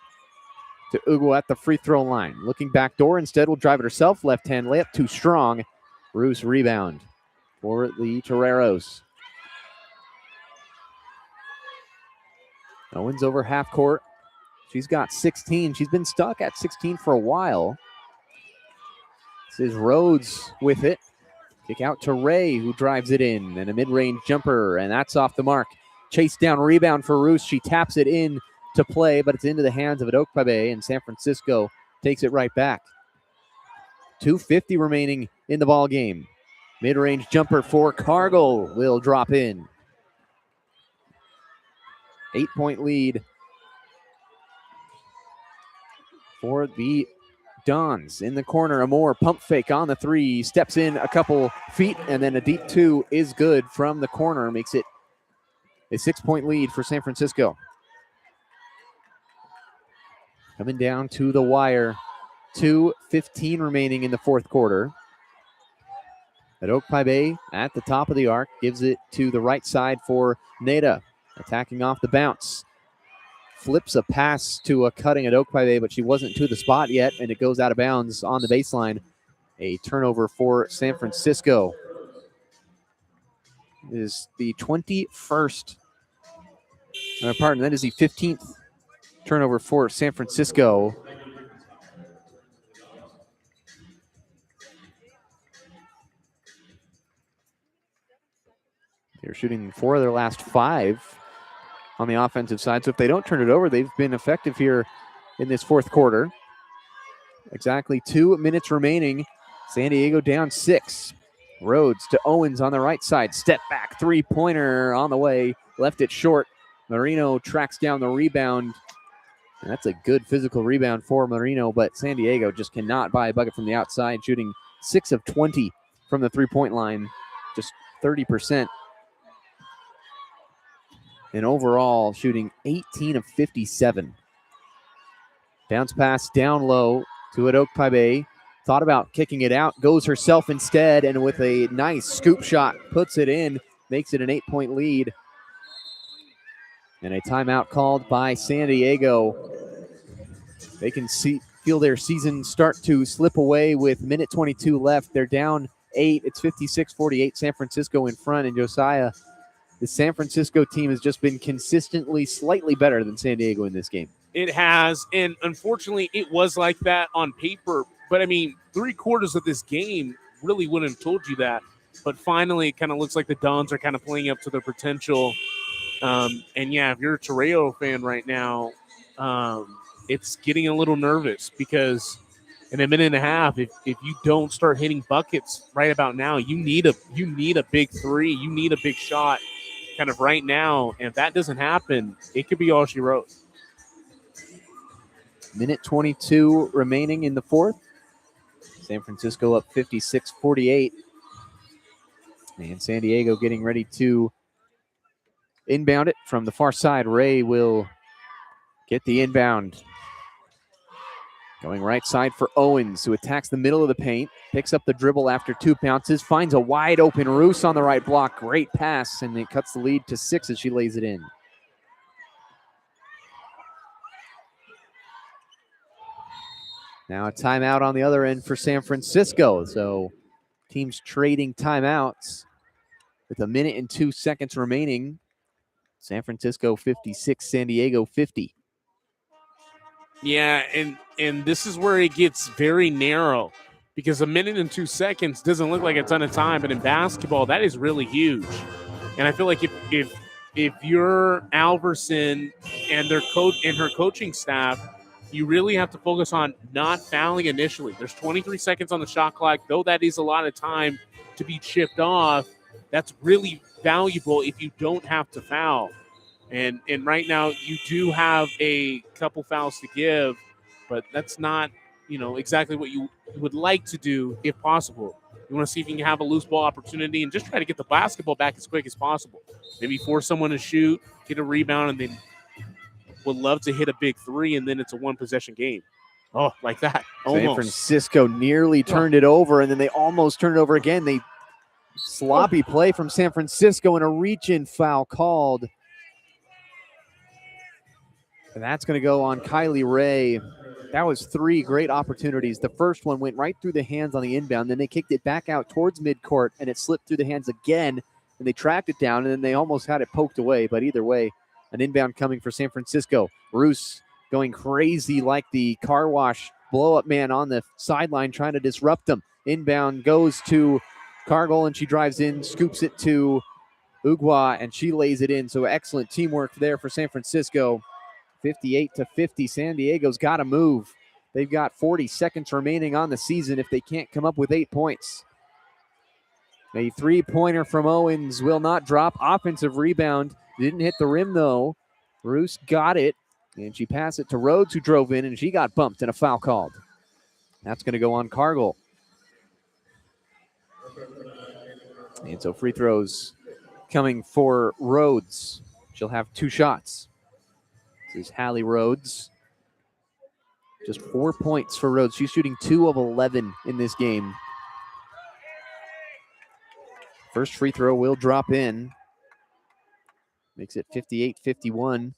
to Ugo at the free throw line. Looking back door, instead will drive it herself. Left-hand layup, too strong. Roos rebound for the Toreros. Owens over half court. She's got 16. She's been stuck at 16 for a while. This is Rhodes with it. Kick out to Ray, who drives it in, and a mid-range jumper, and that's off the mark. Chase down rebound for Roos. She taps it in to play, but it's into the hands of Adokpabe, and San Francisco takes it right back. 2:50 remaining in the ball game. Mid-range jumper for Cargill will drop in. 8-point lead for the Dons. In the corner, a more pump fake on the three. Steps in a couple feet, and then a deep two is good from the corner. Makes it a 6-point lead for San Francisco. Coming down to the wire. 2:15 remaining in the fourth quarter. Adokpabe at the top of the arc. Gives it to the right side for Neda. Attacking off the bounce. Flips a pass to a cutting Adokpabe, but she wasn't to the spot yet, and it goes out of bounds on the baseline. A turnover for San Francisco. It is the 21st. That is the 15th turnover for San Francisco. They're shooting 4 of their last 5 on the offensive side. So if they don't turn it over, they've been effective here in this fourth quarter. Exactly 2 minutes remaining. San Diego down 6. Rhodes to Owens on the right side. Step back three-pointer on the way. Left it short. Marino tracks down the rebound. And that's a good physical rebound for Marino, but San Diego just cannot buy a bucket from the outside, shooting 6 of 20 from the three-point line, just 30%. And overall, shooting 18 of 57. Bounce pass down low to Adokpabe. Thought about kicking it out, goes herself instead, and with a nice scoop shot, puts it in, makes it an 8-point lead. And a timeout called by San Diego. They can feel their season start to slip away with minute 22 left. They're down 8. It's 56-48. San Francisco in front, and Josiah, the San Francisco team has just been consistently slightly better than San Diego in this game. It has, and unfortunately, it was like that on paper. But, I mean, 3/4 of this game really wouldn't have told you that. But finally, it kind of looks like the Dons are kind of playing up to their potential. And, yeah, if you're a Torreo fan right now, it's getting a little nervous because in a minute and a half, if you don't start hitting buckets right about now, you need a big three. You need a big shot kind of right now. And if that doesn't happen, it could be all she wrote. Minute 22 remaining in the fourth. San Francisco up 56-48. And San Diego getting ready to inbound it from the far side. Ray will get the inbound. Going right side for Owens, who attacks the middle of the paint. Picks up the dribble after 2 bounces. Finds a wide open Roos on the right block. Great pass, and it cuts the lead to 6 as she lays it in. Now a timeout on the other end for San Francisco. So teams trading timeouts with a minute and 2 seconds remaining. San Francisco 56, San Diego 50. Yeah, and this is where it gets very narrow because a minute and 2 seconds doesn't look like a ton of time, but in basketball, that is really huge. And I feel like if you're Alverson and their coach and her coaching staff, you really have to focus on not fouling initially. There's 23 seconds on the shot clock, though that is a lot of time to be chipped off. That's really valuable if you don't have to foul. And right now you do have a couple fouls to give, but that's not, exactly what you would like to do if possible. You want to see if you can have a loose ball opportunity and just try to get the basketball back as quick as possible. Maybe force someone to shoot, get a rebound, and then would love to hit a big three, and then it's a one-possession game. Oh, like that. Almost. San Francisco nearly turned it over, and then they almost turned it over again. Sloppy play from San Francisco and a reach-in foul called. And that's going to go on Kylie Ray. That was 3 great opportunities. The first one went right through the hands on the inbound. Then they kicked it back out towards midcourt, and it slipped through the hands again. And they tracked it down, and then they almost had it poked away. But either way, an inbound coming for San Francisco. Roos going crazy like the car wash blow-up man on the sideline trying to disrupt them. Inbound goes to Cargill, and she drives in, scoops it to Ugwa, and she lays it in. So excellent teamwork there for San Francisco. 58-50. San Diego's got to move. They've got 40 seconds remaining on the season if they can't come up with 8 points. A three-pointer from Owens will not drop. Offensive rebound. Didn't hit the rim, though. Bruce got it, and she passed it to Rhodes, who drove in, and she got bumped and a foul called. That's going to go on Cargill. And so free throws coming for Rhodes. She'll have 2 shots. This is Hallie Rhodes. Just 4 points for Rhodes. She's shooting 2 of 11 in this game. First free throw will drop in. Makes it 58-51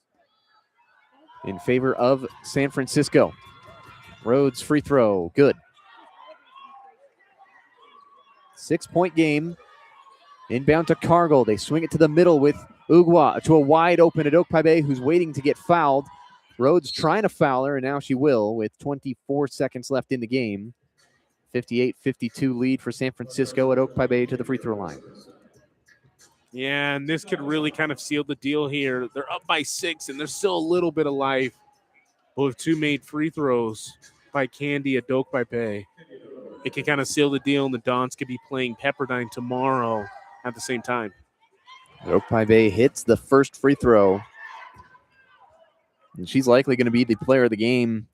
in favor of San Francisco. Rhodes free throw, good. 6-point game. Inbound to Cargill. They swing it to the middle with Ugwa to a wide open Adokpaibe, who's waiting to get fouled. Rhodes trying to foul her, and now she will with 24 seconds left in the game. 58-52 lead for San Francisco. Adokpaibe to the free throw line. Yeah, and this could really kind of seal the deal here. They're up by 6, and there's still a little bit of life. But with 2 made free throws by Candy Adokpaibe, it can kind of seal the deal, and the Dons could be playing Pepperdine tomorrow at the same time. Adokpaibe hits the first free throw. And she's likely going to be the player of the game.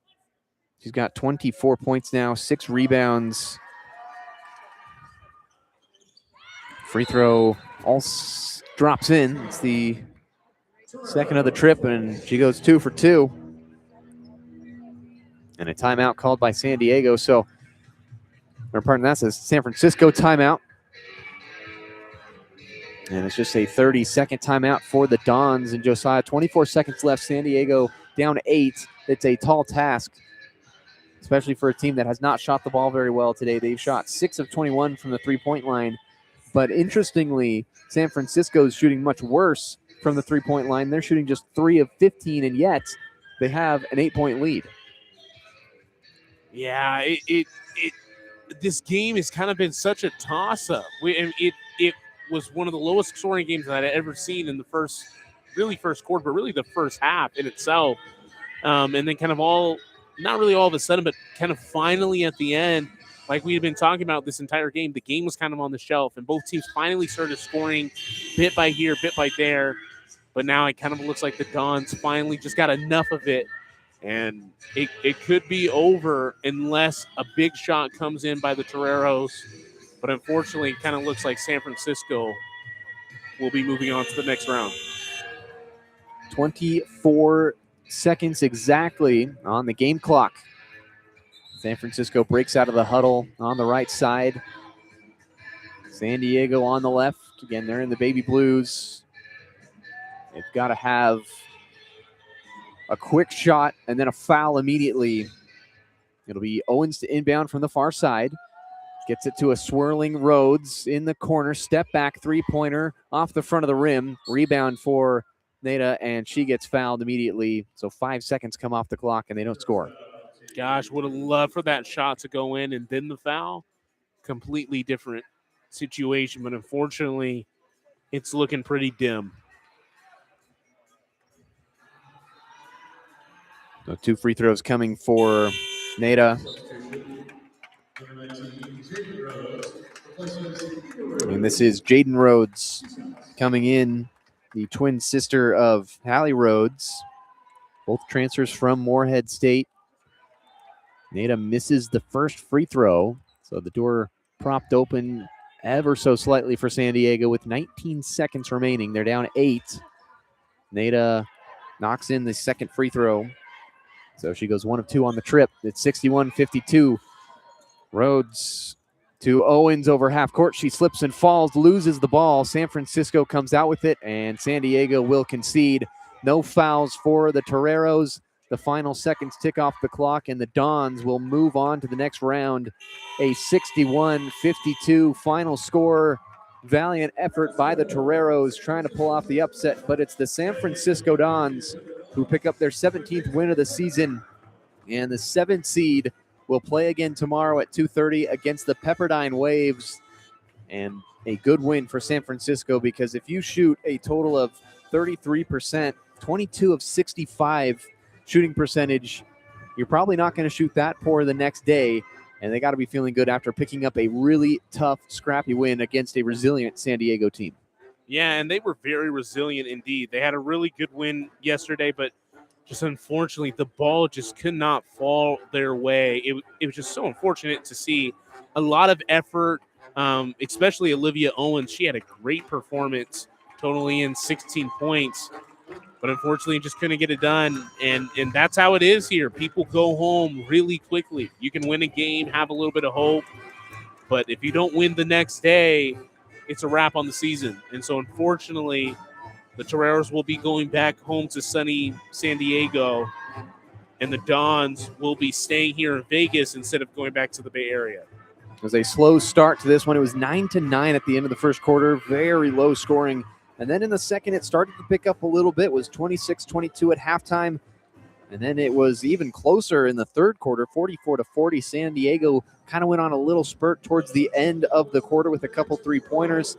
She's got 24 points now, 6 rebounds. Free throw all drops in. It's the second of the trip, and she goes 2 for 2. And a timeout called by San Diego. So, or pardon, that's a San Francisco timeout. And it's just a 30-second timeout for the Dons and Josiah. 24 seconds left. San Diego down 8. It's a tall task, especially for a team that has not shot the ball very well today. They've shot 6 of 21 from the three-point line. But interestingly, San Francisco is shooting much worse from the three-point line. They're shooting just 3 of 15, and yet they have an 8-point lead. Yeah, this game has kind of been such a toss-up. It was one of the lowest scoring games that I'd ever seen in the first quarter, but really the first half in itself. And then kind of not really all of a sudden, but kind of finally at the end, like we had been talking about this entire game, the game was kind of on the shelf, and both teams finally started scoring bit by here, bit by there. But now it kind of looks like the Dons finally just got enough of it, and it could be over unless a big shot comes in by the Toreros. But unfortunately, it kind of looks like San Francisco will be moving on to the next round. 24 seconds exactly on the game clock. San Francisco breaks out of the huddle on the right side. San Diego on the left. Again, they're in the baby blues. They've got to have a quick shot and then a foul immediately. It'll be Owens to inbound from the far side. Gets it to a swirling Rhodes in the corner. Step back three-pointer off the front of the rim. Rebound for Neda, and she gets fouled immediately. So 5 seconds come off the clock, and they don't score. Gosh, would have loved for that shot to go in and then the foul. Completely different situation, but unfortunately, it's looking pretty dim. So 2 free throws coming for Neda. And this is Jaden Rhodes coming in, the twin sister of Hallie Rhodes. Both transfers from Moorhead State. Neda misses the first free throw, so the door propped open ever so slightly for San Diego with 19 seconds remaining. They're down 8. Neda knocks in the second free throw, so she goes 1 of 2 on the trip. It's 61-52. Rhodes to Owens over half court. She slips and falls, loses the ball. San Francisco comes out with it, and San Diego will concede. No fouls for the Toreros. The final seconds tick off the clock, and the Dons will move on to the next round. A 61-52 final score. Valiant effort by the Toreros trying to pull off the upset, but it's the San Francisco Dons who pick up their 17th win of the season. And the 7th seed will play again tomorrow at 2:30 against the Pepperdine Waves. And a good win for San Francisco, because if you shoot a total of 33%, 22 of 65 shooting percentage, you're probably not going to shoot that poor the next day. And they got to be feeling good after picking up a really tough, scrappy win against a resilient San Diego team. Yeah, and they were very resilient indeed. They had a really good win yesterday, but just unfortunately, the ball just could not fall their way. It was just so unfortunate to see a lot of effort, especially Olivia Owens. She had a great performance, totally in 16 points, but unfortunately just couldn't get it done. And that's how it is here. People go home really quickly. You can win a game, have a little bit of hope, but if you don't win the next day, it's a wrap on the season. And so unfortunately, the Toreros will be going back home to sunny San Diego, and the Dons will be staying here in Vegas instead of going back to the Bay Area. It was a slow start to this one. It was 9-9 at the end of the first quarter, very low scoring. And then in the second, it started to pick up a little bit. It was 26-22 at halftime. And then it was even closer in the third quarter, 44-40. San Diego kind of went on a little spurt towards the end of the quarter with a couple three-pointers,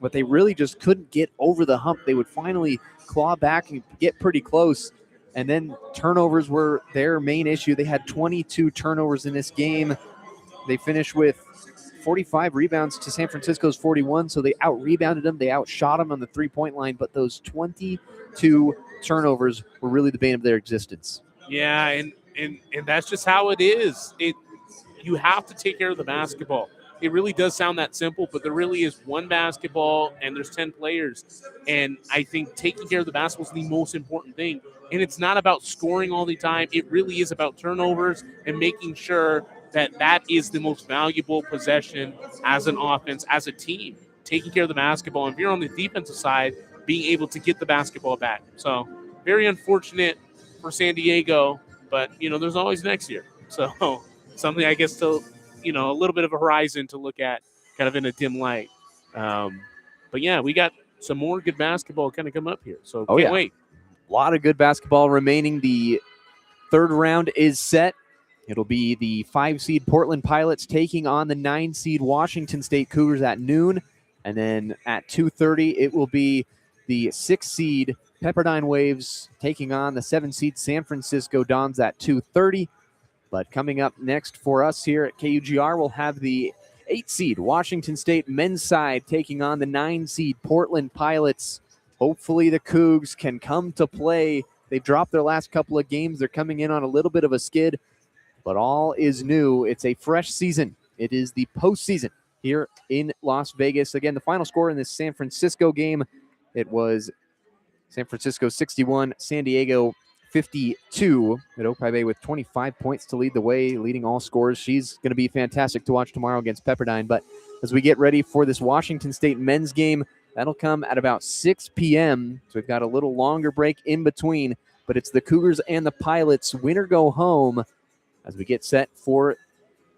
but they really just couldn't get over the hump. They would finally claw back and get pretty close. And then turnovers were their main issue. They had 22 turnovers in this game. They finished with 45 rebounds to San Francisco's 41, so they out-rebounded them. They outshot them on the three-point line, but those 22 turnovers were really the bane of their existence. Yeah, and that's just how it is. You have to take care of the basketball. It really does sound that simple, but there really is one basketball and there's 10 players. And I think taking care of the basketball is the most important thing. And it's not about scoring all the time. It really is about turnovers and making sure that is the most valuable possession as an offense, as a team, taking care of the basketball. And if you're on the defensive side, being able to get the basketball back. So very unfortunate for San Diego, but, there's always next year. So something, I guess, to, a little bit of a horizon to look at kind of in a dim light. But, yeah, we got some more good basketball kind of come up here. So can't wait. A lot of good basketball remaining. The third round is set. It'll be the 5-seed Portland Pilots taking on the 9-seed Washington State Cougars at noon. And then at 2:30, it will be the 6-seed Pepperdine Waves taking on the 7-seed San Francisco Dons at 2:30. But coming up next for us here at KUGR, we'll have the 8-seed Washington State men's side taking on the 9-seed Portland Pilots. Hopefully the Cougs can come to play. They've dropped their last couple of games. They're coming in on a little bit of a skid. But all is new. It's a fresh season. It is the postseason here in Las Vegas. Again, the final score in this San Francisco game, it was San Francisco 61, San Diego 52. Opie Bay with 25 points to lead the way, leading all scores. She's going to be fantastic to watch tomorrow against Pepperdine. But as we get ready for this Washington State men's game, that'll come at about 6 p.m. So we've got a little longer break in between. But it's the Cougars and the Pilots, win or go home, as we get set for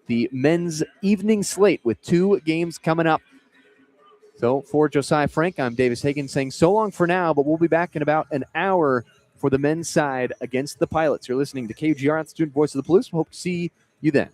the men's evening slate with 2 games coming up. So for Josiah Frank, I'm Davis Hagen saying so long for now, but we'll be back in about an hour for the men's side against the Pilots. You're listening to KUGR, the student voice of the Palouse. We hope to see you then.